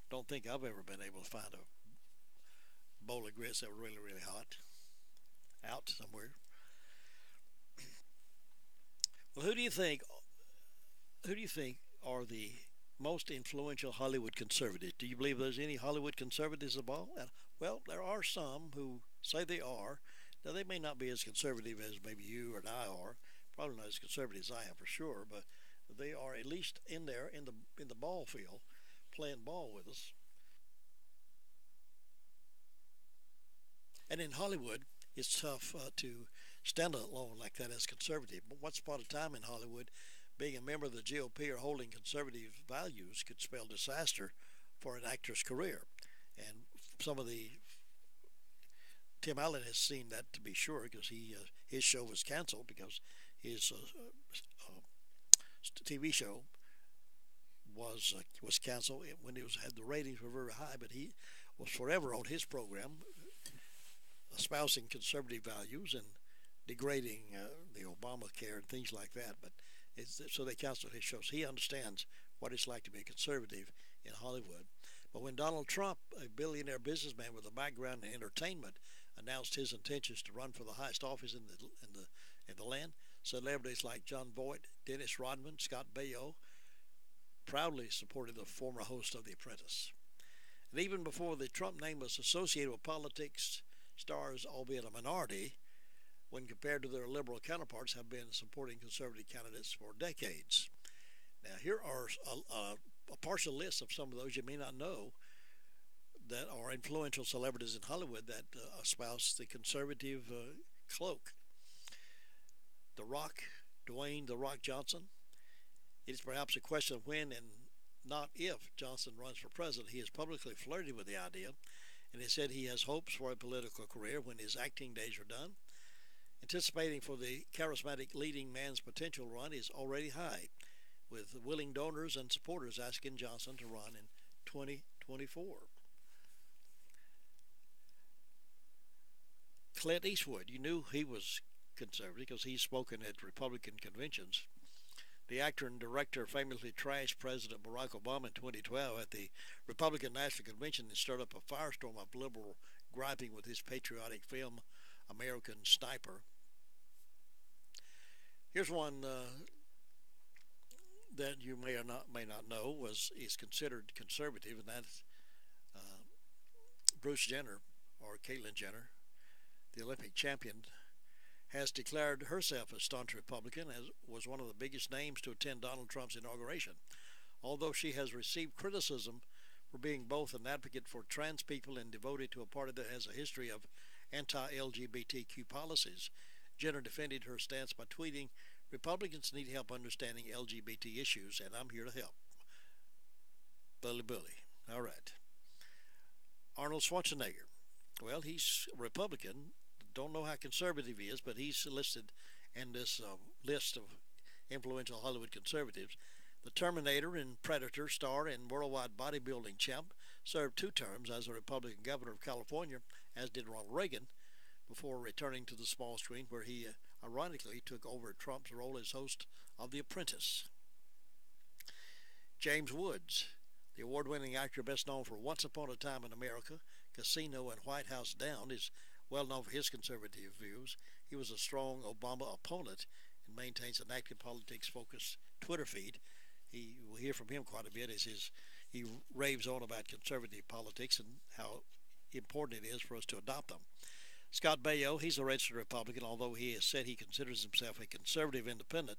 don't think I've ever been able to find a bowl of grits that were really, really hot out somewhere. Well, who do you think are the most influential Hollywood conservatives? Do you believe there's any Hollywood conservatives at all? Well, there are some who say they are. Now, they may not be as conservative as maybe you or I are. Probably not as conservative as I am, for sure. But they are at least in there in the ball field, playing ball with us. And in Hollywood, it's tough to stand alone like that as conservative. But once upon a time in Hollywood, being a member of the GOP or holding conservative values could spell disaster for an actor's career. And some of the Tim Allen has seen that, to be sure, because his show was canceled because his TV show was canceled when it had the ratings were very high. But he was forever on his program espousing conservative values and degrading the Obamacare and things like that. But so they canceled his shows. He understands what it's like to be a conservative in Hollywood. But when Donald Trump, a billionaire businessman with a background in entertainment, announced his intentions to run for the highest office in the land, celebrities like John Voight, Dennis Rodman, Scott Baio proudly supported the former host of The Apprentice. And even before the Trump name was associated with politics, stars, albeit a minority, when compared to their liberal counterparts, have been supporting conservative candidates for decades. Now, here are a partial list of some of those you may not know that are influential celebrities in Hollywood that espouse the conservative cloak. The Rock, Dwayne "The Rock" Johnson. It is perhaps a question of when and not if Johnson runs for president. He has publicly flirted with the idea, and has said he has hopes for a political career when his acting days are done. Anticipating for the charismatic leading man's potential run is already high, with willing donors and supporters asking Johnson to run in 2024. Clint Eastwood, you knew he was conservative because he's spoken at Republican conventions. The actor and director famously trashed President Barack Obama in 2012 at the Republican National Convention and stirred up a firestorm of liberal griping with his patriotic film, American Sniper. Here's one that you may not know is considered conservative, and that's Bruce Jenner, or Caitlyn Jenner, the Olympic champion, has declared herself a staunch Republican, as was one of the biggest names to attend Donald Trump's inauguration. Although she has received criticism for being both an advocate for trans people and devoted to a party that has a history of anti-LGBTQ policies, Jenner defended her stance by tweeting, "Republicans need help understanding LGBT issues, and I'm here to help." Bully. All right. Arnold Schwarzenegger. Well, he's a Republican. Don't know how conservative he is, but he's listed in this list of influential Hollywood conservatives. The Terminator and Predator star and worldwide bodybuilding champ served 2 terms as a Republican governor of California, as did Ronald Reagan, before returning to the small screen, where he ironically took over Trump's role as host of The Apprentice. James Woods, the award-winning actor best known for Once Upon a Time in America, Casino, and White House Down, is well known for his conservative views. He was a strong Obama opponent and maintains an active politics-focused Twitter feed. We'll hear from him quite a bit as he raves on about conservative politics and how important it is for us to adopt them. Scott Baio, he's a registered Republican, although he has said he considers himself a conservative independent.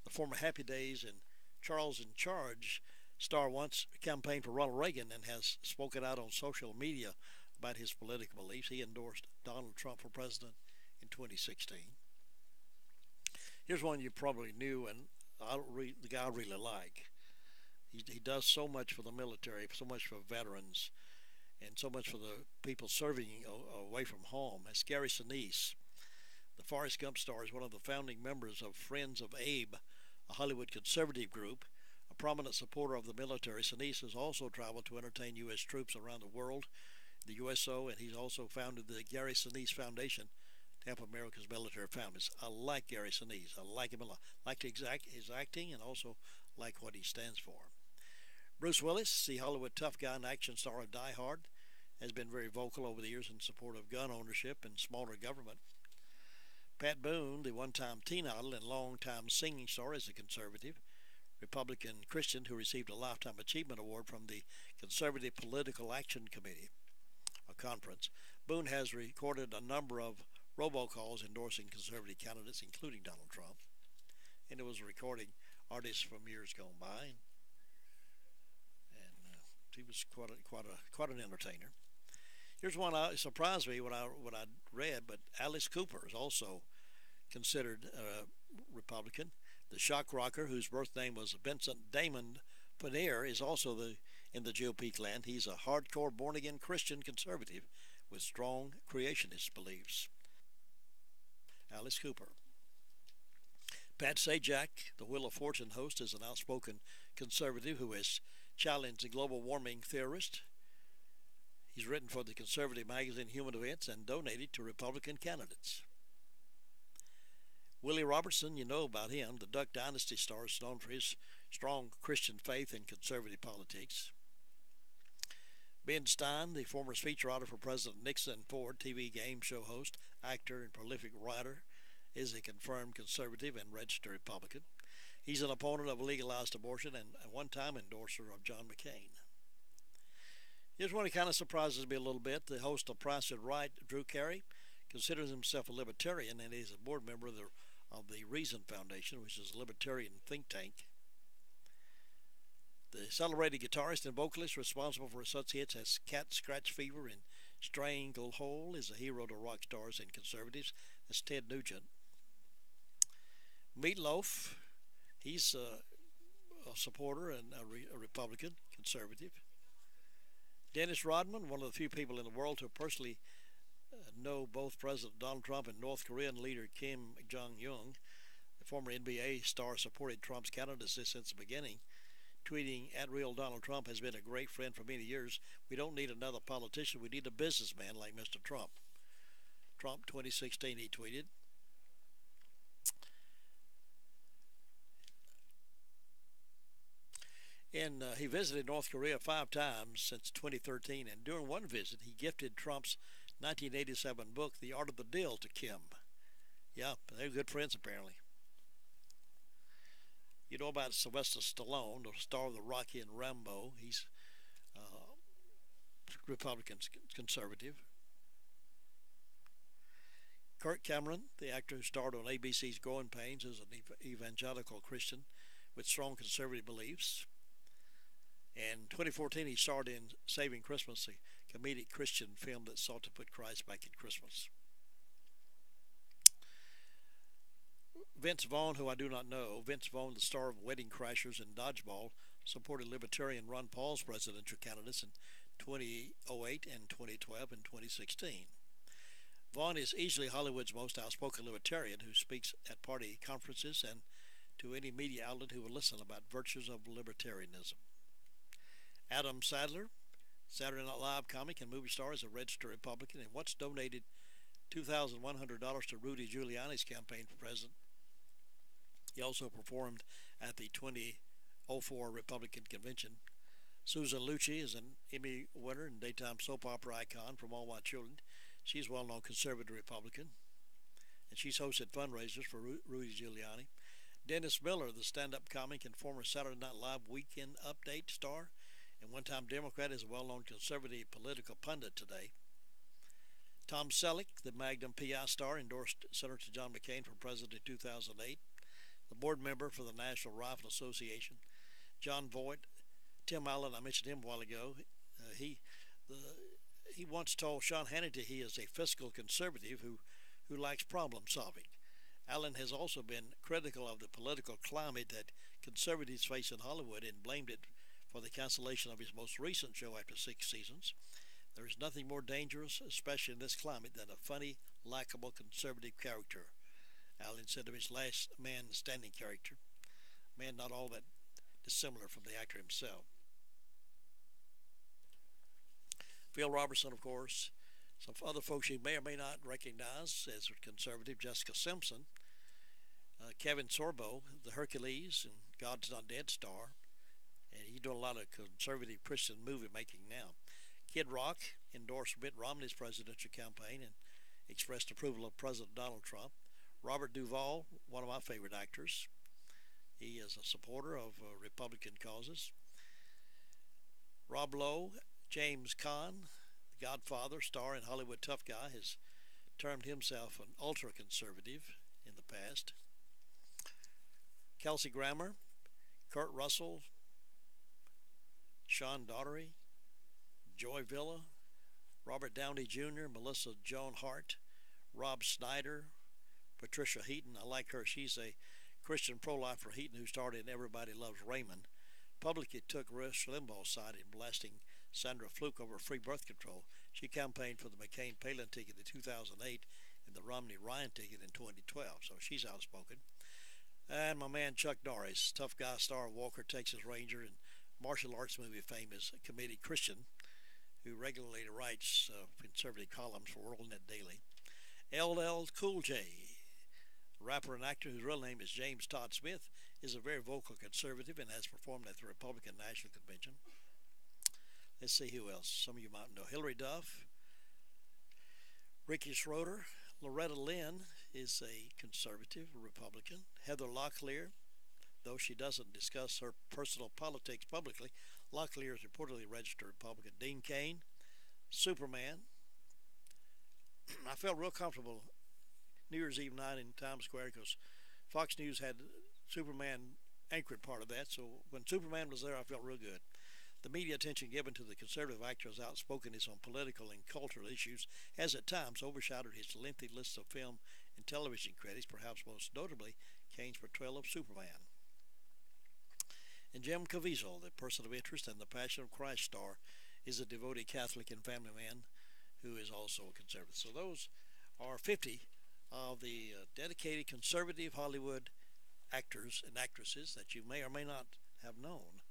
The former Happy Days and Charles in Charge star once campaigned for Ronald Reagan and has spoken out on social media about his political beliefs. He endorsed Donald Trump for president in 2016. Here's one you probably knew, and the guy I really like. He does so much for the military, so much for veterans, and so much for the people serving away from home. It's Gary Sinise. The Forrest Gump star is one of the founding members of Friends of Abe, a Hollywood conservative group. A prominent supporter of the military, Sinise has also traveled to entertain U.S. troops around the world, the USO, and he's also founded the Gary Sinise Foundation to help America's military families. I like Gary Sinise. I like him a lot. I like his acting and also like what he stands for. Bruce Willis, the Hollywood tough guy and action star of Die Hard, has been very vocal over the years in support of gun ownership and smaller government. Pat Boone, the one-time teen idol and long-time singing star, is a conservative Republican Christian who received a Lifetime Achievement Award from the Conservative Political Action Committee, a conference. Boone has recorded a number of robocalls endorsing conservative candidates, including Donald Trump, and it was a recording artist from years gone by. He was quite an entertainer. Here's one that surprised me when I read, but Alice Cooper is also considered a Republican. The shock rocker, whose birth name was Vincent Damon Pannier, is also in the GOP clan. He's a hardcore born-again Christian conservative with strong creationist beliefs. Alice Cooper. Pat Sajak, the Wheel of Fortune host, is an outspoken conservative who has challenged the global warming theorist. He's written for the conservative magazine Human Events and donated to Republican candidates. Willie Robertson, you know about him. The Duck Dynasty star is known for his strong Christian faith and conservative politics. Ben Stein, the former speechwriter for President Nixon and Ford, TV game show host, actor, and prolific writer, is a confirmed conservative and registered Republican. He's an opponent of legalized abortion and a one-time endorser of John McCain. Here's one that kind of surprises me a little bit. The host of Price is Right, Drew Carey, considers himself a libertarian, and he's a board member of the Reason Foundation, which is a libertarian think tank. The celebrated guitarist and vocalist responsible for such hits as Cat Scratch Fever and Stranglehold is a hero to rock stars and conservatives. That's Ted Nugent. Meatloaf, he's a supporter and a Republican, conservative. Dennis Rodman, one of the few people in the world who personally know both President Donald Trump and North Korean leader Kim Jong-un. The former NBA star supported Trump's candidacy since the beginning, tweeting, "At Donald Trump has been a great friend for many years. We don't need another politician. We need a businessman like Mr. Trump." Trump 2016, he tweeted. And he visited North Korea 5 times since 2013, and during one visit, he gifted Trump's 1987 book, The Art of the Deal, to Kim. Yeah, they're good friends, apparently. You know about Sylvester Stallone, the star of the Rocky and Rambo. He's Republican conservative. Kirk Cameron, the actor who starred on ABC's Growing Pains, is an evangelical Christian with strong conservative beliefs. In 2014, he starred in Saving Christmas, a comedic Christian film that sought to put Christ back in Christmas. Vince Vaughn, who I do not know, Vince Vaughn, the star of Wedding Crashers and Dodgeball, supported Libertarian Ron Paul's presidential candidates in 2008 and 2012 and 2016. Vaughn is easily Hollywood's most outspoken libertarian who speaks at party conferences and to any media outlet who will listen about virtues of libertarianism. Adam Sandler, Saturday Night Live comic and movie star, is a registered Republican and once donated $2,100 to Rudy Giuliani's campaign for president. He also performed at the 2004 Republican convention. Susan Lucci is an Emmy winner and daytime soap opera icon from All My Children. She's a well-known conservative Republican, and she's hosted fundraisers for Rudy Giuliani. Dennis Miller, the stand-up comic and former Saturday Night Live Weekend Update star and one-time Democrat, is a well-known conservative political pundit today. Tom Selleck, the Magnum PI star, endorsed Senator John McCain for president in 2008. The board member for the National Rifle Association, John Voight, Tim Allen, I mentioned him a while ago. He once told Sean Hannity he is a fiscal conservative who likes problem solving. Allen has also been critical of the political climate that conservatives face in Hollywood and blamed it for the cancellation of his most recent show after 6 seasons. There is nothing more dangerous, especially in this climate, than a funny, likable conservative character, Allen said of his Last Man Standing character. Man not all that dissimilar from the actor himself. Phil Robertson, of course. Some other folks you may or may not recognize as conservative: Jessica Simpson, Kevin Sorbo, the Hercules and God's Not Dead star, and he's doing a lot of conservative Christian movie making now. Kid Rock endorsed Mitt Romney's presidential campaign and expressed approval of President Donald Trump. Robert Duvall, one of my favorite actors, he is a supporter of Republican causes. Rob Lowe, James Caan, the Godfather star and Hollywood tough guy, has termed himself an ultra-conservative in the past. Kelsey Grammer, Kurt Russell, Sean Daugherty, Joy Villa, Robert Downey Jr., Melissa Joan Hart, Rob Schneider, Patricia Heaton. I like her. She's a Christian pro-lifer Heaton who starred in Everybody Loves Raymond. Publicly took Rush Limbaugh's side in blasting Sandra Fluke over free birth control. She campaigned for the McCain-Palin ticket in 2008 and the Romney-Ryan ticket in 2012, so she's outspoken. And my man Chuck Norris, tough guy star, Walker, Texas Ranger, and martial arts movie fame, is a comedic Christian who regularly writes conservative columns for WorldNet Daily. LL Cool J, rapper and actor whose real name is James Todd Smith, is a very vocal conservative and has performed at the Republican National Convention. Let's see who else. Some of you might know. Hillary Duff, Ricky Schroeder, Loretta Lynn is a conservative Republican. Heather Locklear, though she doesn't discuss her personal politics publicly, Locklear is reportedly registered Republican. Dean Cain, Superman. I felt real comfortable New Year's Eve night in Times Square because Fox News had Superman anchored part of that, so when Superman was there, I felt real good. The media attention given to the conservative actor's outspokenness on political and cultural issues has at times overshadowed his lengthy list of film and television credits, perhaps most notably Cain's portrayal of Superman. And Jim Caviezel, the person of interest and the Passion of Christ star, is a devoted Catholic and family man who is also a conservative. So those are 50 of the dedicated conservative Hollywood actors and actresses that you may or may not have known.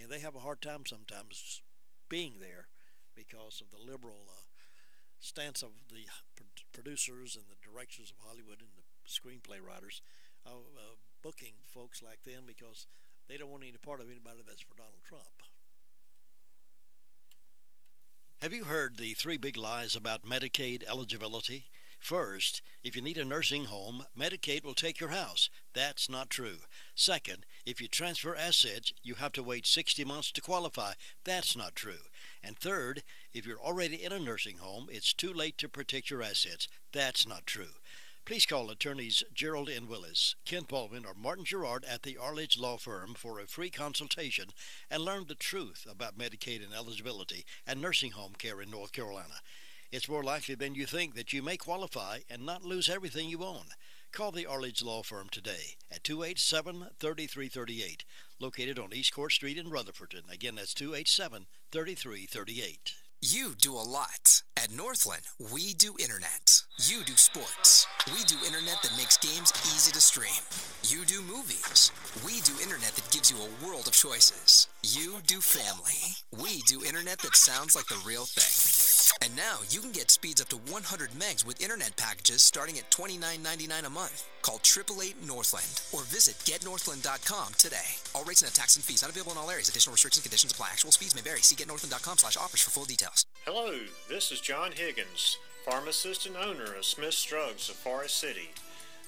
And they have a hard time sometimes being there because of the liberal stance of the producers and the directors of Hollywood and the screenplay writers booking folks like them because they don't want any part of anybody that's for Donald Trump. Have you heard the 3 big lies about Medicaid eligibility? First, if you need a nursing home, Medicaid will take your house. That's not true. Second, if you transfer assets, you have to wait 60 months to qualify. That's not true. And third, if you're already in a nursing home, it's too late to protect your assets. That's not true. Please call attorneys Gerald N. Willis, Kent Baldwin, or Martin Gerard at the Arledge Law Firm for a free consultation and learn the truth about Medicaid and eligibility and nursing home care in North Carolina. It's more likely than you think that you may qualify and not lose everything you own. Call the Arledge Law Firm today at 287-3338, located on East Court Street in Rutherford. Again, that's 287-3338. You do a lot. At Northland, we do internet. You do sports. We do internet that makes games easy to stream. You do movies. We do internet that gives you a world of choices. You do family. We do internet that sounds like the real thing. And now you can get speeds up to 100 megs with internet packages starting at $29.99 a month. Call 888 Northland or visit getnorthland.com today. All rates and tax and fees not available in all areas. Additional restrictions and conditions apply. Actual speeds may vary. See getnorthland.com/offers for full details. Hello, this is John Higgins, pharmacist and owner of Smith's Drugs of Forest City.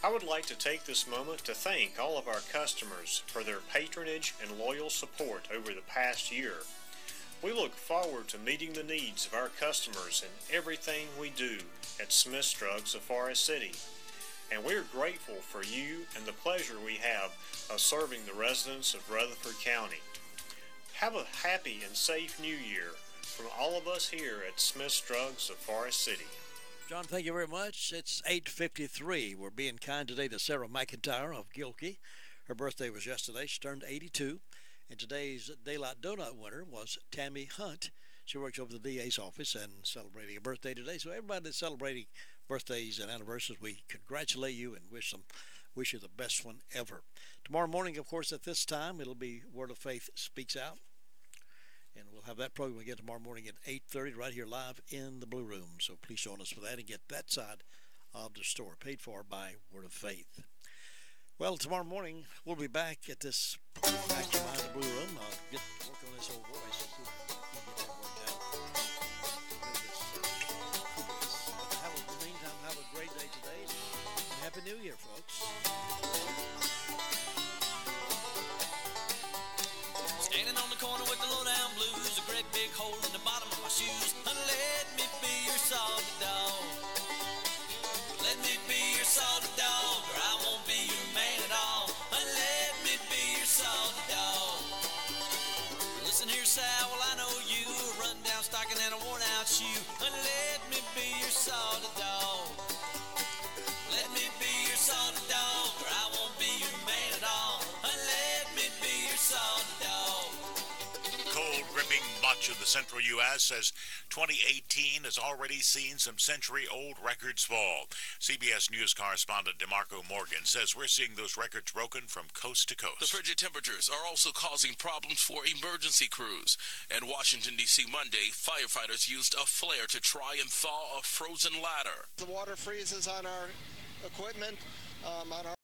I would like to take this moment to thank all of our customers for their patronage and loyal support over the past year. We look forward to meeting the needs of our customers in everything we do at Smith's Drugs of Forest City. And we're grateful for you and the pleasure we have of serving the residents of Rutherford County. Have a happy and safe New Year from all of us here at Smith's Drugs of Forest City. John, thank you very much. It's 8:53. We're being kind today to Sarah McIntyre of Gilkey. Her birthday was yesterday. She turned 82. And today's Daylight Donut winner was Tammy Hunt. She works over the DA's office and celebrating a birthday today. So everybody that's celebrating birthdays and anniversaries, we congratulate you and wish you the best one ever. Tomorrow morning, of course, at this time, it'll be Word of Faith Speaks Out. And we'll have that program again tomorrow morning at 8:30 right here live in the Blue Room. So please join us for that and get that side of the store paid for by Word of Faith. Well, tomorrow morning we'll be back at this back behind the Blue Room. I'll get work on this old voice. See if we can get that worked out. But in the meantime, have a great day today. And Happy New Year, folks. Standing on the corner with the low-down blues, a great big hole in the bottom of my shoes. Let me be your salty dog. Let me be your salty dog, or I won't be your man at all. Let me be your salty dog. Listen here, Sal, well I know you, a run-down stocking and a worn-out shoe. Let me be your salty dog. Let me be your salty dog, or I won't be your man at all. Let me be your salty dog. Cold, gripping much of the central U.S. says 2018 has already seen some century-old records fall. CBS News correspondent DeMarco Morgan says we're seeing those records broken from coast to coast. The frigid temperatures are also causing problems for emergency crews. In Washington, D.C. Monday, firefighters used a flare to try and thaw a frozen ladder. The water freezes on our equipment, on our